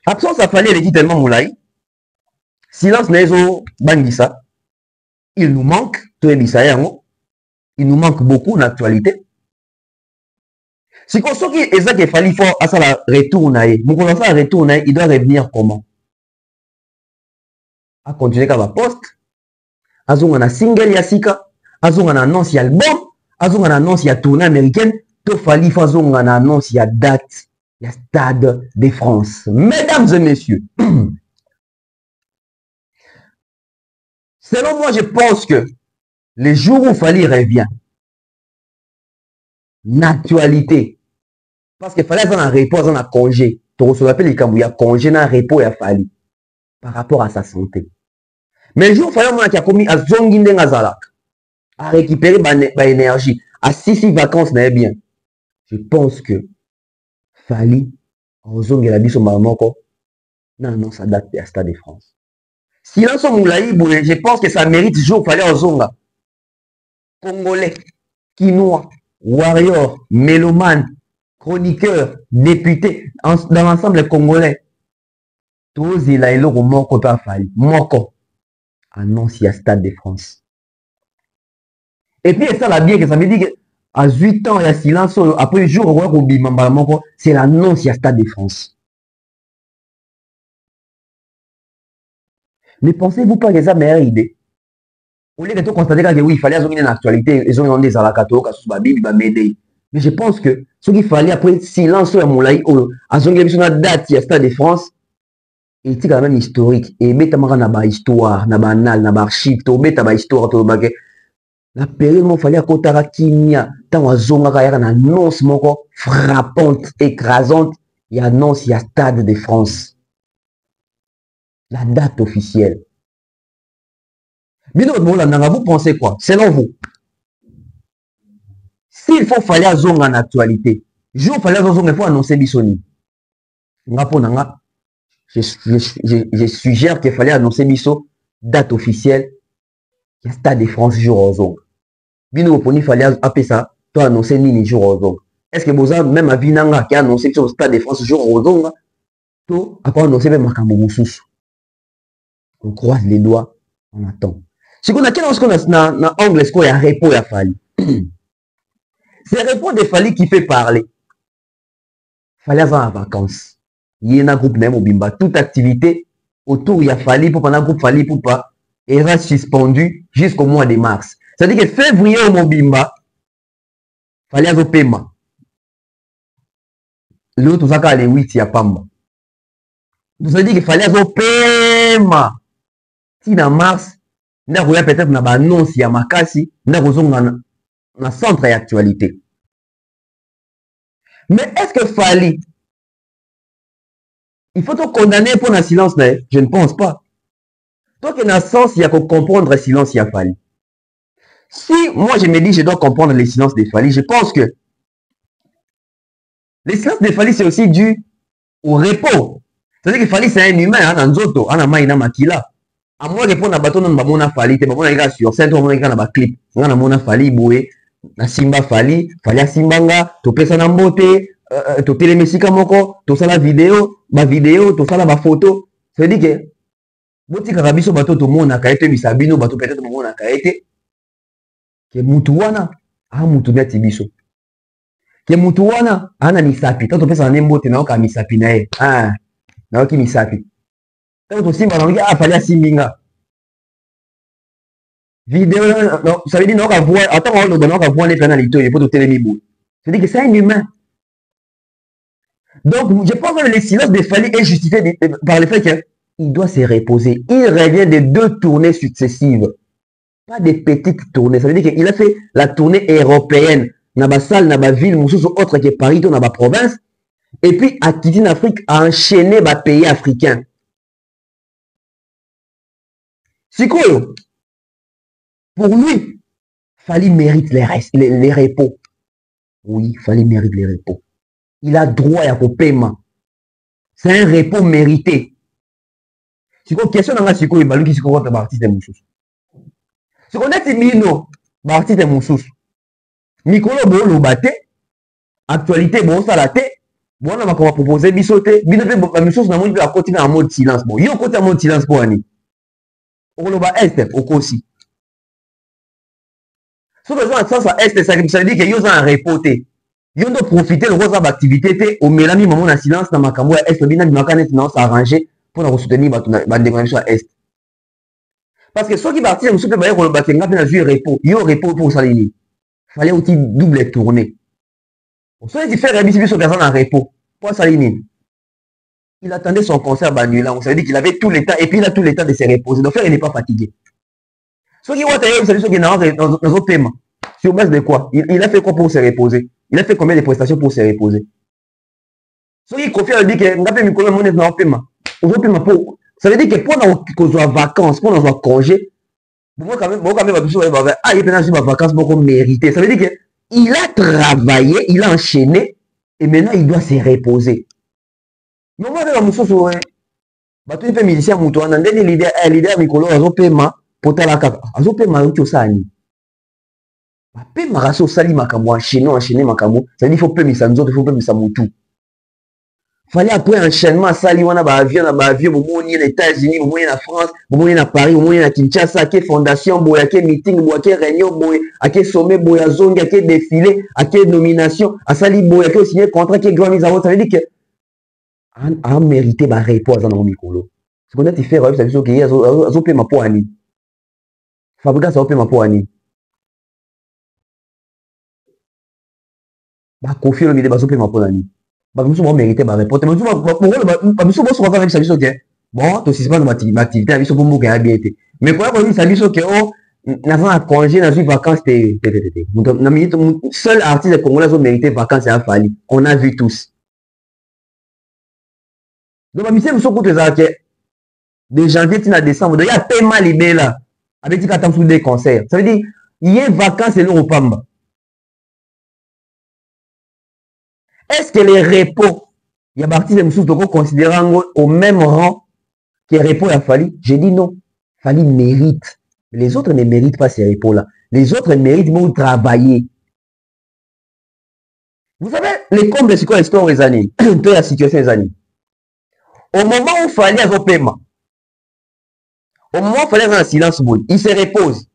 Absence à Fali, elle dit tellement moulai. Silence nezo bangisa. Il nous manque, tout est il nous manque beaucoup d'actualité. Si on sait qu'il fallait faire à ça la retourner, mon commence à retourner, il doit revenir comment? À continuer comme un poste, à un single yasika, à un annonce y album, à un annonce y tournée américaine, tout fallait faire un annonce y date, y Stade de France. Mesdames et messieurs, selon moi, je pense que les jours où Fally revient, l'actualité, parce qu'il fallait avoir un repos, un congé. Tu se rappelles il y a congé, un repos, il a fallu par rapport à sa santé. Mais le jour où il fallait qu'il a commis à Zonginde Ngazalak, à récupérer ma énergie, à 6 vacances, n'est bien. Je pense que Fally, en Zonginde la biso mamoko, non, ça date de Stade de France. Silence au Moulaï, je pense que ça mérite jour Fally en Zonga. Congolais, Quinois, Warrior, Mélomane, chroniqueur, député, dans l'ensemble congolais. Tous il a eu le moko pas Fally. Moko. Annonce à Stade de France. Et puis ça la bien que ça me dit qu'à 8 ans, il y a silence. Après le jour, c'est l'annonce à Stade de France. Mais pensez-vous pas que ça meilleure idée? Au lieu de tout constater que oui, il fallait avoir une actualité, ils ont des alakato, mais je pense que ce qu'il fallait après silence sur Moulaï, à son date à Stade de France, et c'est quand même historique. Et mettre ma histoire, na banal, na archive, to mettre ma histoire, to bagay. La période où il fallait à Kimia, tant à Zonga, il y a une annonce frappante, écrasante, il y a une annonce, il y a Stade de France. La date officielle. Bien vous pensez quoi? Selon vous, s'il faut fallait à Zonga en actualité, je fallait à Zonga, il faut annoncer Bissoni. Je suggère qu'il fallait annoncer Bisso, date officielle, il y a Stade de France jour au Zonga. Bino il fallait appeler ça, toi annoncer Nini jour au Zonga. Est-ce que vous avez même à Vinanga qui a annoncé que le Stade de France jour au Zonga, toi, à quoi annoncer même Makambo Moussous? On croise les doigts, on attend. Si on a quel chose qu'on a dans anglais, il y a repos à Fally. C'est le repos de Fally qui fait parler. Fally avoir en vacances. Il y a un groupe Bimba. Toute activité autour il y a Fally pour pendant groupe Fally pour pas et reste suspendu jusqu'au mois de mars. C'est-à-dire que février au Mobimba, Fally avoir paiement. L'autre ça quand les 8 il y a Pamba. Donc ça veut dire qu'il fallait avoir paiement. Si dans mars n'a peut-être na annonce ya makasi na kozonga na centre d'actualité. Mais est-ce que Fally il faut te condamner pour un silence? Je ne pense pas. Toi qui as un sens, il y a que comprendre le silence, il y a Fally. Si moi je me dis je dois comprendre le silence de Fally, je pense que le silence de Fally c'est aussi dû au repos. C'est-à-dire que Fally c'est un humain, hein, Nzoto, hein, Maïna Makila. À moins que pour na bateau, on a Fally, on a sur scène, on a un clip, on a Fally, boué, na Simba Fally, Fally à Simbanga, to pesa na mbote, to telemesika moko, to sala vidéo, to sala ba photo. Ça veut dire que, boti karabiso bateau, to mona kaete, bisabino, bateau peut-être mona kaete, que mutuwana, ah mutumia tibiso. Que mutuwana, ana misapi, to pesa na mbote, na oka misapi na e, ah, na oki misapi. Quand Simba a fallu à Simbinga. Vidéo, ça veut dire qu'on va voir, attends, on va voir les pénalités, il faut tout télémibou. C'est-à-dire que c'est un humain. Donc, je pense que le silence de Fally est justifié par le fait qu'il doit se reposer. Il revient de 2 tournées successives. Pas des petites tournées. Ça veut dire qu'il a fait la tournée européenne. Dans la salle, dans la ville, autre que Paris, dans la province. Et puis, à quitter l'Afrique, à enchaîner les pays africains. C'est quoi? Pour lui, Fally mérite les repos. Oui, Fally mérite les repos. Il a droit à un paiement. C'est un repos mérité. C'est quoi? Question dans la psycho, il va lui qui se compte à artiste de Moussous. C'est qu'on est mino, artiste de Moussous. Nicolas Bolo Baté, actualité, bon, ça la tête. Bon, on va proposer bisoté. Binope, Moussous, on va continuer en mode silence. Bon, il y a un côté en mode silence pour Annie. On va est au aussi. Si vous avez un sens à est, ça veut dire que vous avez un reporté. Yo ndo profiter le rose d'activité au mélami moment na silence na makambo ya est bina bimakane silence arrangé pour na soutenir bandeko na biso à est. Parce que ceux qui partent musu pe baye ko batenga pe na jouer repos, yo repos pour ça lini. Fallait aussi double tourner. Ceux qui fait rabisi biso personne en repos pour ça lini. Il attendait son concert Banula, on savait dire qu'il avait tout le temps et puis il a tout le temps de se reposer. Donc il n'est pas fatigué. Ceux qui ont taillé, vous savez, ceux qui n'ont dans un paiement. Sur base de quoi? Il a fait quoi pour se reposer? Il a fait combien de prestations pour se reposer? Ceux qui confient, ils disent que n'a pas mis combien de monnaie dans le paiement. Ça veut dire que pendant qu'on soit vacances, pendant qu'on soit congé, moi quand même, ah, il est en vacances, beaucoup mérité. Ça veut dire qu'il a travaillé, il a enchaîné, et maintenant il doit se reposer. Mais moi, avec Moussou, tu fais musicien, Moutou, on a un leader, Mikolo, à paiement, pour ta carte. À paiement, tu sais, paiement, raso, sali, makamou, enchaîner, makamou. Ça veut dire qu'il faut payer Sanzo, il faut payer Moutou. Fallait après enchaînement, sali, on a avion, on a les États-Unis, on a la France, on a Paris, on a Kinshasa, qui fondation, boy, qui meeting, boy, qui réunion, boy, qui sommet, boy, à zone, qui défilé, qui nomination, à sali, boy, qui signé contrat, qui grand mise à ça veut dire que a mérité ma réponse dans mon micro. Ce qu'on a fait, c'est que il y a un peu ma peau à ni. Fabrica ça peu ma peau à ni. Bah confier le milieu bah peu ma peau à ni. Bah nous sommes mérité ma réponse. Mais nous sommes sur faire avec ça ok. Bon, toi c'est pas ma activité, avec ce pour moi bien été. Mais quoi qu'on dit ça dit ok oh n'avant à congé dans une vacances t'es. Na minute seul artiste congolais qui mérité vacances c'est Fally. On a vu tous. Donc, je suis sûr de janvier à décembre, il y a tellement libéré là, avec des attentes des concerts. Ça veut dire, il y a une vacance et l'eau Pamba. Est-ce que les repos, il y a partie de Moussou Toko considérant au même rang que les repos à Fally? J'ai dit non. Fally mérite. Les autres ne méritent pas ces repos-là. Les autres méritent de travailler. Vous savez, les comptes de ce qu'on explore les années, de la situation des années. Au moment où il fallait avoir paiement, au moment où il fallait avoir un silence, il se repose.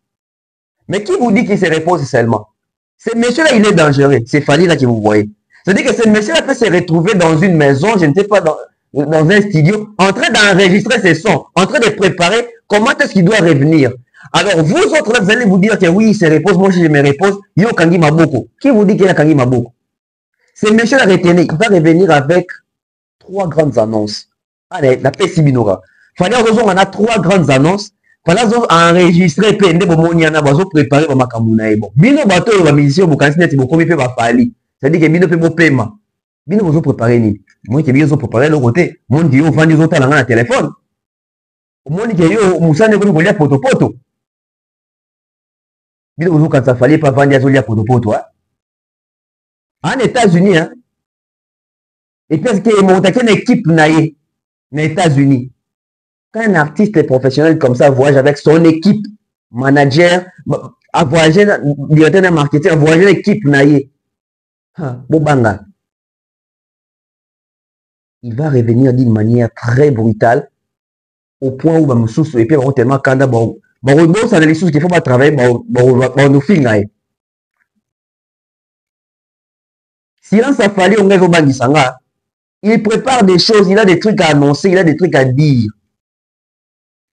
Mais qui vous dit qu'il se repose seulement? Ce monsieur-là, il est dangereux. C'est Fally là que vous voyez. C'est-à-dire que ce monsieur-là peut se retrouver dans une maison, je ne sais pas, dans un studio, en train d'enregistrer ses sons, en train de préparer comment est-ce qu'il doit revenir. Alors, vous autres, là, vous allez vous dire que oui, il se repose, moi je me repose, yo Kangi Maboko. Qui vous dit qu'il y a Kangi Maboko? Ce monsieur-là, retenez, il va revenir avec 3 grandes annonces. Allez, la Pesibinora. Fallait on a 3 grandes annonces. Fallait enregistrer pende bomoniana bazo préparer ba makamuna ebo. Bino bato ba musicien bo kansi net bo komi pe ba Fally. C'est-à-dire que bino pe bo paiement. Bino bazo préparer ni. Moi que bino préparer le côté. Mon dio vandi zo tala na téléphone. Moni que yo musane ko bolia poto. Bino bazo kansa Fally pas vandi azo lia poto hein. En États-Unis hein. Et parce que monte une équipe naie aux États-Unis. Quand un artiste professionnel comme ça voyage avec son équipe, manager, a voyagé, directeur de marketing, a voyagé l'équipe naïe. Bobanga. Il va revenir d'une manière très brutale au point où Mamoussous et puis on tellement kanda bon ça les choses qu'il faut pas travailler nous finir. Silence a fallu on est au Bangisanga. Il prépare des choses, il a des trucs à annoncer, il a des trucs à dire.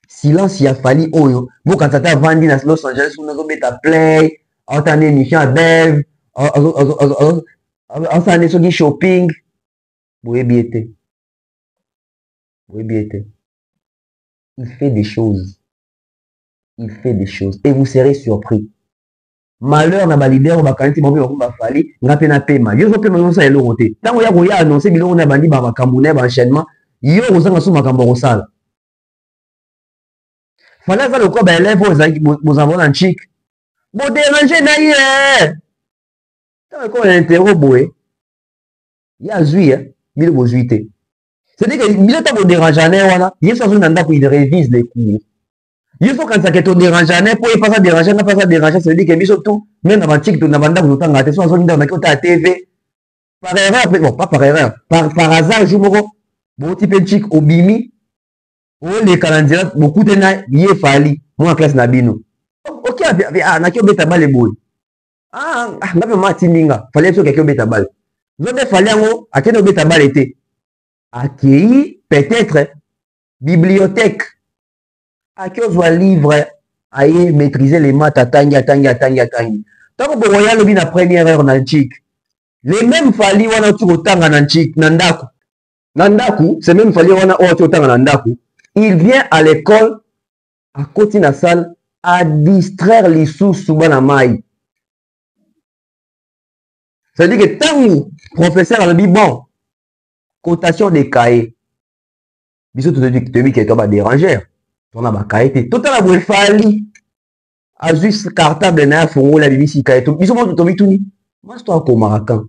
Silence, il a fallu oyo. Vous, quand tu as vendu dans Los Angeles, vous avez mis ta play, on t'a émission à Dev, on s'en est sur du shopping. Vous avez bien été. Il fait des choses. Et vous serez surpris. Malheur na ba leader ba kanti mo ba Fally ngape na paiement yo zo paiement ça elo roté tango ya koya annoncer biloko na bandi ba makambu ba enchaînement yo ozanga sous makambo rosala Fally za lokwa ba élève ozaki bozamba na chic bo déranger na ye tango ko interro boé ya zui bile bo zuité c'est-à-dire que bile ta bo déranger na wana yeso zo nanda ko il révise les cours. Il faut quand ça que ton dérangeant pour pas ça déranger, n'a pas ça déranger, ça veut dire que biso tout même dans TikTok na banda ko tanga te so so nda na ko ta TV par erreur bon pas par erreur par hasard jour moko bon petit peu chic obimi o les calendriers beaucoup de na yé Fally moi en classe na bino OK na ki obeta balle boy na pe matininga fallait so quelqu'un beta balle Zobe Faliango, à quel objet tabal était? Accueilli, peut-être, bibliothèque. À qui on livre, à y maîtriser les maths, à tangi. Tant que vous voyez la première heure en antique, les mêmes Fali, on a tout autant en antique, Nandaku. Nandaku, c'est même Fali, on a tout autant en Nandaku. Il vient à l'école, à côté de la salle, à distraire les sous-soubans à maille. C'est-à-dire que tant que le professeur a dit, bon, cotation des cahiers, bisous tout de suite, tu dis que tu vas déranger. Tu as cahier. Tout à l'heure, Fali, a juste cartable, na fongo la BBC cahier. Bisous, moi, tu as tout. Moi, je suis comme Maracan.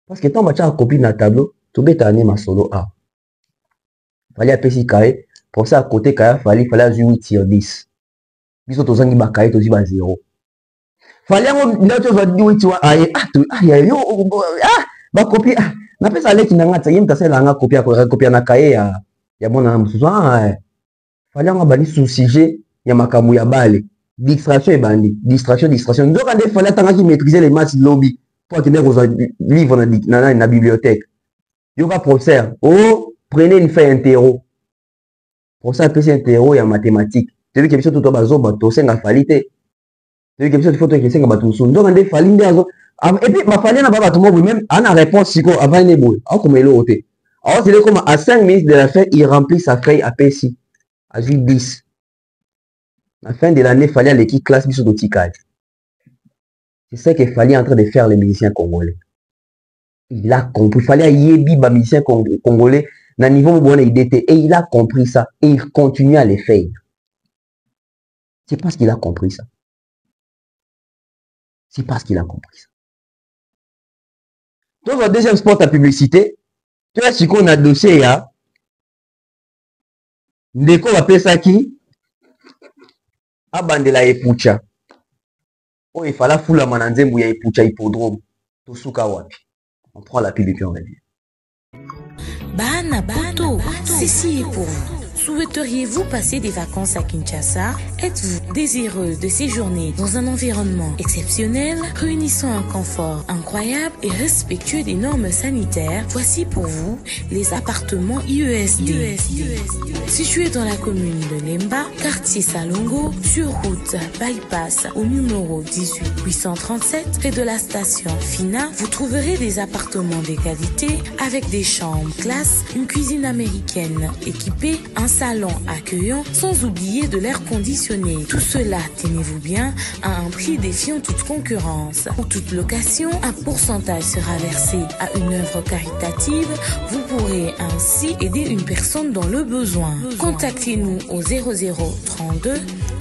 Parce que tant que tu as copié dans le tableau, tu vas t'amener ma solo A. Fali a PC cahier. Pour ça, à côté, Fali fallait 8 sur 10. Bisous, tu as dit que tu as 0. Fallait copier. Na pesa leki na ngata yem tasela nga copia na kaye ya mona msuza. Fallait nga bali sous sujet ya makamu ya bale. Distraction et bandi. Distraction. Donc quand il fallait tanga qui maîtriser les maths lobby pour tenir aux livres dans la bibliothèque. Yo va professeur, oh, prenez une feuille interro. Pour ça PC interro ya mathématiques. Tu veux que biso tout bazo bato senga falite. Tu veux que biso photo que senga bato so. Donc quand il fallait ndazo et puis ma fallait na ba bato mo même en réponse siko avant ne boy. Ah comme le hoté. Alors c'est comme à 5 minutes de la fin, il remplit sa feuille à PC. À 10. À la fin de l'année, il fallait l'équipe classe biso do tikal. C'est ça qu'il fallait en train de faire les musiciens congolais. Il a compris. Il fallait yébi ba musiciens congolais na niveau où on était et il a compris ça et il continue à les faire. C'est parce qu'il a compris ça. C'est parce qu'il a compris ça. Dans le deuxième sport à publicité, tu vois ce qu'on a dossier là. Ndeko appelle ça qui? Abandela epucha. Oh, il fallait fouler mananzembu ya epucha hippodrome. Tosuka wapi. On prend la pile et puis on revient. Bana Poto, ceci est pour vous. Souhaiteriez-vous passer des vacances à Kinshasa? Êtes-vous désireux de séjourner dans un environnement exceptionnel, réunissant un confort incroyable et respectueux des normes sanitaires? Voici pour vous les appartements IESD. Situés dans la commune de Lemba, quartier Salongo, sur route Bypass au numéro 18837, près de la station Fina, vous trouverez des appartements de qualité avec des chambres classe, une cuisine américaine équipée, un salon accueillant, sans oublier de l'air conditionné. Tout cela, tenez-vous bien, à un prix défiant toute concurrence. Pour toute location, un pourcentage sera versé à une œuvre caritative. Vous pourrez ainsi aider une personne dans le besoin. Contactez-nous au 0032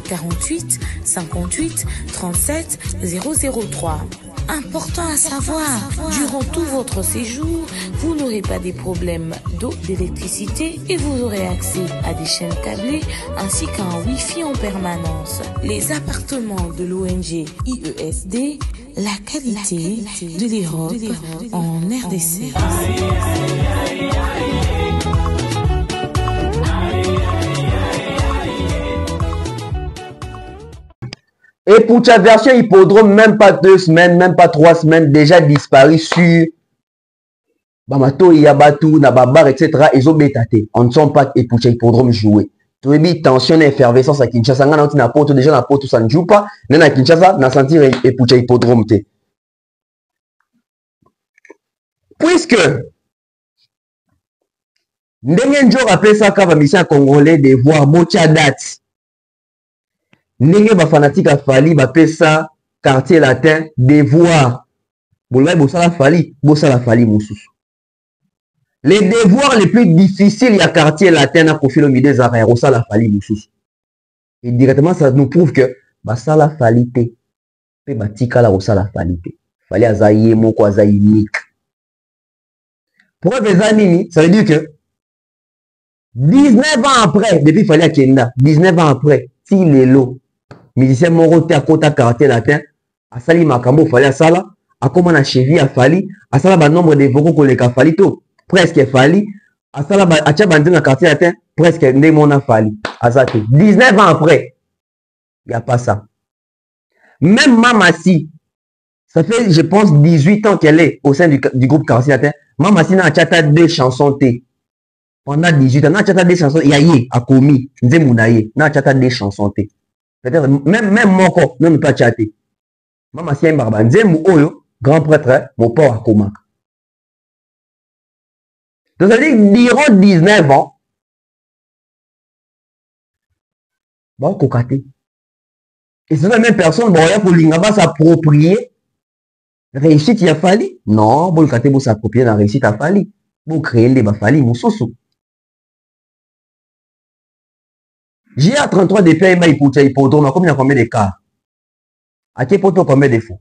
48 58 37 003. Important à savoir, durant tout votre séjour, vous n'aurez pas des problèmes d'eau, d'électricité et vous aurez accès à des chaînes câblées ainsi qu'à un Wi-Fi en permanence. Les appartements de l'ONG IESD, la qualité de l'Europe en RDC. Et pour ta version hippodrome, même pas 2 semaines, même pas 3 semaines, déjà disparu sur Bamato, Yabatu, Nababar, etc. Ils ont bétaté. On ne sent pas et pour ta hippodrome jouer. Tu as mis tension et effervescence à Kinshasa. On a porte déjà na porte ça ne joue pas. Même à Kinshasa, on a senti et pour ta hippodrome. Puisque Ndengen Jour appelé ça comme mission congolais de voir Mocha date. Ndenge ba fanatique a Fali ba pesa quartier latin devoir. Bolai bosala Fali, bosala Fali mususu. Les devoirs les plus difficiles il y a quartier latin na profil au milieu des arrêts la Fali mususu. Et directement ça nous prouve que ba sala Fali te. Pe ba tika la osala Fali te. Fali azaye moko aza unique. Pour les amis, ça veut dire que 19 ans après, depuis Fali a Kenda, 19 ans après, si les lots musicien morote à côté quartier latin a sali makambo Fali a sala a comment na cheville a Fali a sala ba nombre de vocaux que les Fali to presque Fali a sala ba a tia bandi na quartier latin presque ndé mona Fali azate 19 ans après il y a pas ça même Mamasi Ça fait, je pense, 18 ans qu'elle est au sein du groupe Caracinatin. Maman Sina a chata 2 chansons T. Pendant 18 ans, na chata 2 chansons. Yaye, a commis. Nzemounaye, na chata 2 chansons T. C'est-à-dire, même mon corps, non, pas chaté. Maman Sina Barba, Nzemou Oyo, grand prêtre, mon père a commis. Donc, ça veut dire, durant 19 ans, bon, cocaté. Et c'est la même personne, bon, il y a pour l'ingaba s'approprier. Réussite, il a fallu. Non, bon, le pour s'approprier dans la réussite, il a fallu. Pour créer les bafali, moussousou. J'ai à 33 des PMA, il peut hippodrome, combien de cas? À quel point combien de fois?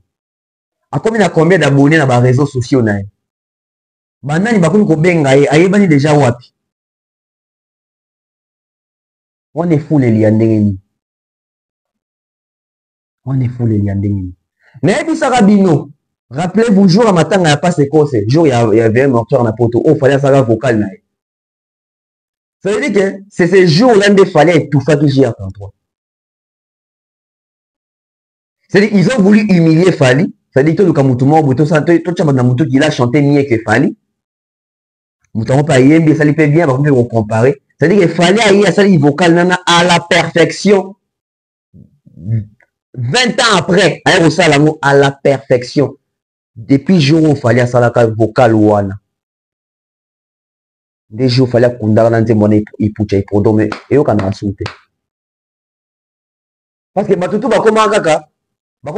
À combien d'abonnés dans les réseaux sociaux? Banani, bakoumi ko benga, ayebani déjà wapi. On est fou les liandengeni. On est fou les liandengeni. N'est-ce pas Rabino? Rappelez-vous, jour à matin, il n'y a pas séquence. Jour, il y avait un morteur dans la poto. Oh, il fallait savoir vocal. Ça veut dire que c'est ce jour-là qu'il fallait étouffer qui j'ai à 33. C'est-à-dire qu'ils ont voulu humilier Fali. C'est-à-dire que tout il a chanté mieux que Fali. Mouton pas yembi, ça lui fait bien, on peut comparer. C'est-à-dire qu'il fallait à ça, il vocal à la perfection. 20 ans après, à la perfection. Depuis le jour où il fallait ça la vocal ouana. Des jours où il fallait qu'on a un ipoucha ipodome et au canal sauté. Parce que tout va comment kaka, va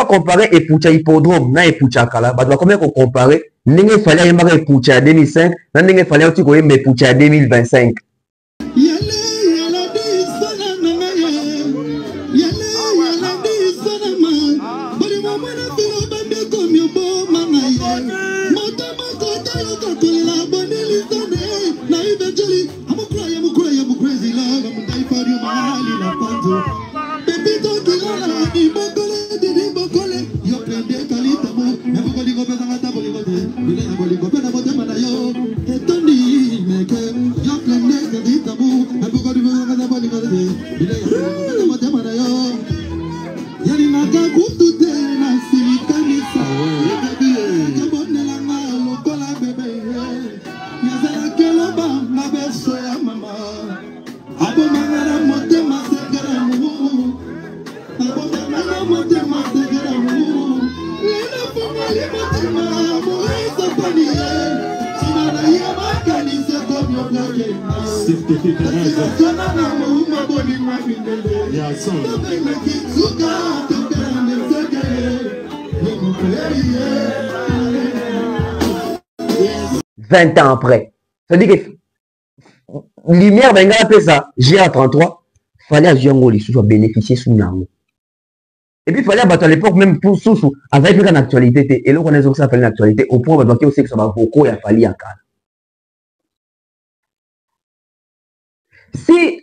comparer ipoucha hippodrome na ipoucha kala, va comment comparer n'engé fallait yemba ipoucha 2005, n'engé fallait aussi qu'on yemba ipoucha 2025. Vingt ans après. Ça veut dire que lumière, ben, on ça. J'ai à 33. Fallait à Giangoli, soit bénéficier sous Nango. Et puis, il fallait à l'époque, même pour sous, avec une actualité, et là, on a ça appelle une actualité, au point où on sait que ça va beaucoup, il a fallu à Kala. Si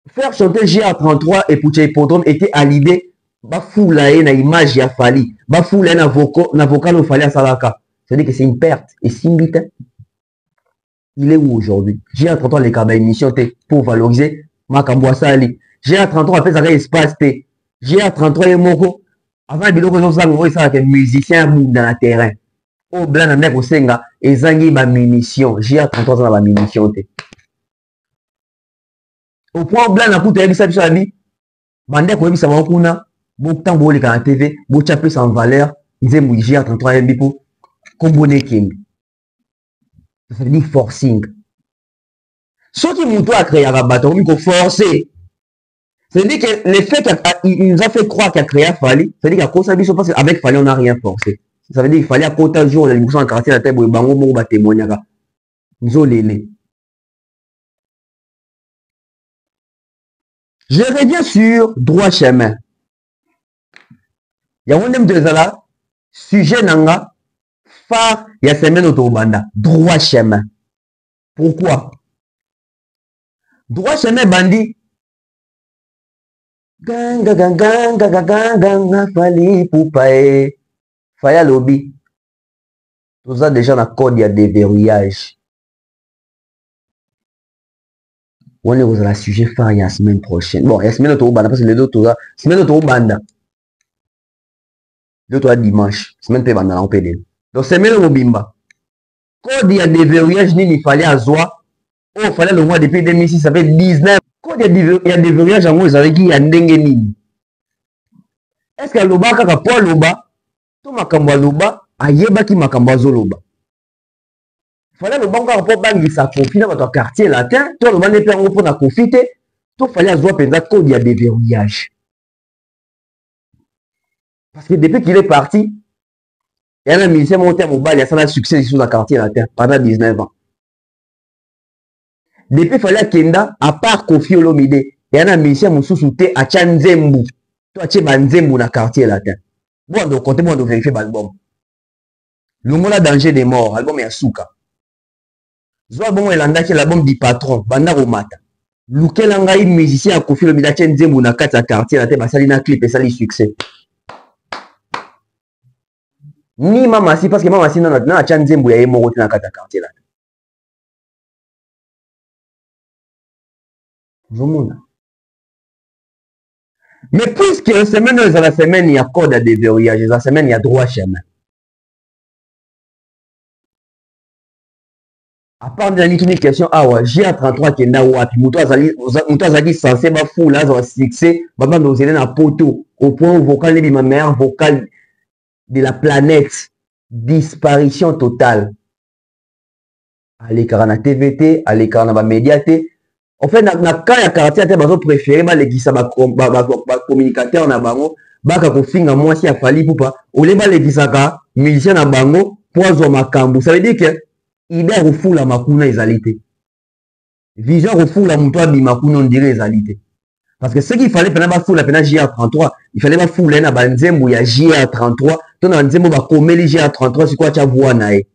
faire chanter GA33 et Poucha Hippodrome était à l'idée, bah fou la haine, image y a fallu, bah fou la haine, na vocal au fallu à Salaka. C'est-à-dire que c'est une perte. Et Simbite, il est où aujourd'hui? GA33 les cabas émission pour valoriser Makamboa Sali. GA33 a fait ça espace T. GA33 est moko. Avant le biloko nous avons vu ça que musicien dans le terrain. Au blanc na mec au senga et zangi ba munition. GA33 dans la munition T. Au point blanc na kuta yebisa biso abi bande ko yebisa bakuna bo tambo le ka TV bo chaper sans valeur nzembu GA33 yembi po kombone kimbi. Ça veut dire forcing. Ce qui nous a créé un bâton, il faut forcer. C'est-à-dire que le fait qu'il nous a fait croire qu'il a créé Fali, c'est-à-dire qu'à cause de ça, parce qu'avec Fali, on n'a rien forcé. Ça veut dire qu'il fallait à côté du jour, la libération en quartier, la tête, il bango, va témoigner. Nous avons les. Je reviens sur droit chemin. Il y a un même de là, sujet nanga, phare, il y a semaine autobanda, droit chemin. Pourquoi? Droit chemin bandit. Ganga ganga ganga ganga fali poupae. Faya lobby. Tout ça déjà dans le code, il y a des verrouillages. On est dans le sujet phare la semaine prochaine. Bon, il y a semaine autobanda parce que les autres, semaine autobanda. le toi dimanche semaine pe banda na opédé donc semaine mobimba code ya déverrouillage nini fallait azwa oh fallait le mois depuis 2006 ça fait 19 code ya déverrouillage yango ezalaki ya ndenge nini est-ce que aloba kaka po aloba to makambo aloba ayebaki makambo azoloba fallait aloba kaka po bangisa kofi na bato ya quartier latin to aloba nde mpe yango mpona kofi te to fallait azwa mpenza code ya déverrouillage parce que depuis qu'il est parti il y a un musicien monté à Mobile, il y a ça succès sur la quartier latin pendant 19 ans. Depuis il fallait Kenda, à part Kofi Olomide, il y a un musicien Moussoussouté à Tchanzembu. Toi, tu es Banzembu dans le quartier latin. Bon, donc, comptez-moi de vérifier l'album. Le mot là, danger des morts, l'album est à Souka. Zo album est l'album du patron, Banda Romata. Lequel a un musicien à Kofi Olomide à Tchanzembu dans le quartier latin, bah, ça lui a clip et ça lui succès. Ni mama si parce que mama si na Tchanzembu ya moko na kata quartier là. Zomona. Mais puisque la semaine il y a code à déverrouillage, la semaine il y a droit chemin. À part de la question awa GA33 kenda wapi muto azali censé ba fou là za succès baba ndozele na poto au point vocal de ma mère vocal de la planète, disparition totale. Allez, car on a TVT, allez, car on a médiaté. En fait, quand il y a quartier, on a préféré, les qui communicateur, on a bango, baka ko finga moi si a fallu pour pas. Ou les balles qui saka, musicien na bango, poison makambu. Ça veut dire que, il est refou la makuna égalité. Vision refou la moutoua bi makuna on dirait égalité. Parce que ce qu'il fallait pendant la foule, la GA33, il fallait pas fouler na banzembo ya GA33, ton banzembo ba komeli GA33 c'est quoi tu vois nae.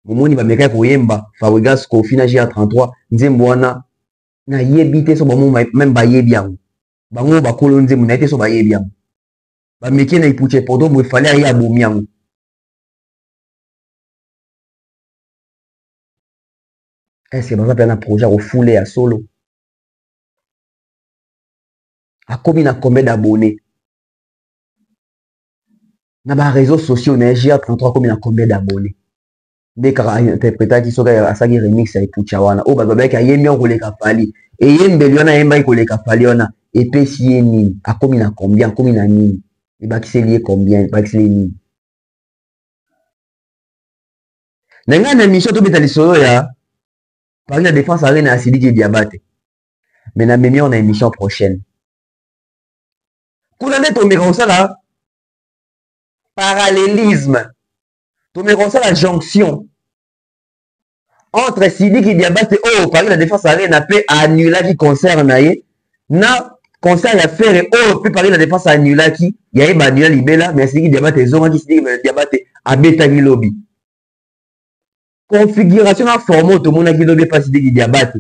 Momoni ba meka ko yemba, Fabregas ko fina GA33, nzembo wana na yebite so ba même ba yebiango. Bango ba kolonzembo na été so ba yebiango. Ba meki na ipuche poto mo fallait ya bomiango. Est-ce que ça peut un projet au foulé à solo? A combien d'abonnés? Dans les réseaux sociaux, GA33 combien d'abonnés? Dès qu'il y a un interprétateur qui a un remix avec Pouchawana, oh, bah, il y a un peu de kafali. Et il y a un peu de kafali. Et puis, si il y a une, à combien, combien, et bah, qui s'est lié combien, bah, qui s'est lié. Dans une émission, tout le solo, par la défense, arène à Sidi Diabate. Mais dans on a une émission prochaine. Quand on est tombé comme ça là, parallélisme, tombé comme ça la jonction entre Sidi qui Diabate oh par la défense arène appelé annula qui concerne na concerne à faire oh puis par la défense annula qui y a une annula libella mais Sidi qui Diabate zoma qui Sidi Diabate a beta lobby configuration à format tout le monde qui lobby pas Sidi qui Diabate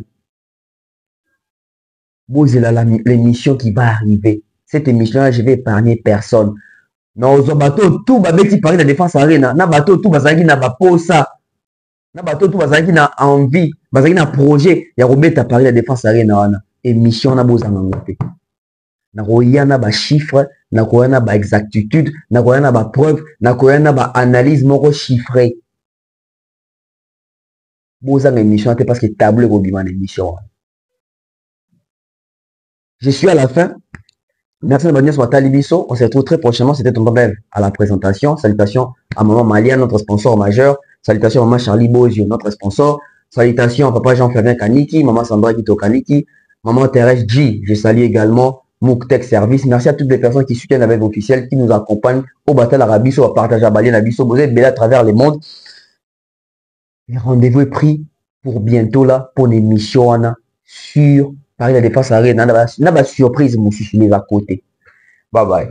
bon c'est l'émission qui va arriver. Cette émission-là, je vais épargner personne. Non, aux bateaux, tout va mettre par la défense arena. Na bateau, tout va s'agir na baposa. Na bateau, tout va s'agir na envie. Va s'agir na projet. Ya remettre par la défense arena. Émission na boza nangote. Na koya na ba chiffre, na koya na ba exactitude, na koya na ba preuve, na koya na ba analyse moko chiffré. Boza na émission parce que tableau kobima na émission. Je suis à la fin. Merci de venir sur Talibiso. On se retrouve très prochainement. C'était ton bref à la présentation. Salutations à maman Malia, notre sponsor majeur. Salutations à maman Charlie Bozio, notre sponsor. Salutations à papa Jean-Flavien Kaniki, maman Sandra Kito Kaniki, maman Thérèse G. Je salue également Mouktek Service. Merci à toutes les personnes qui soutiennent avec officiel, qui nous accompagnent au Bataille Arabiso, au partage à Balien Abisso, vous êtes belle à travers le monde. Le rendez-vous est pris pour bientôt là, pour une émission sur Paris la défense arrête, n'a pas surprise, mon suis à côté. Bye bye.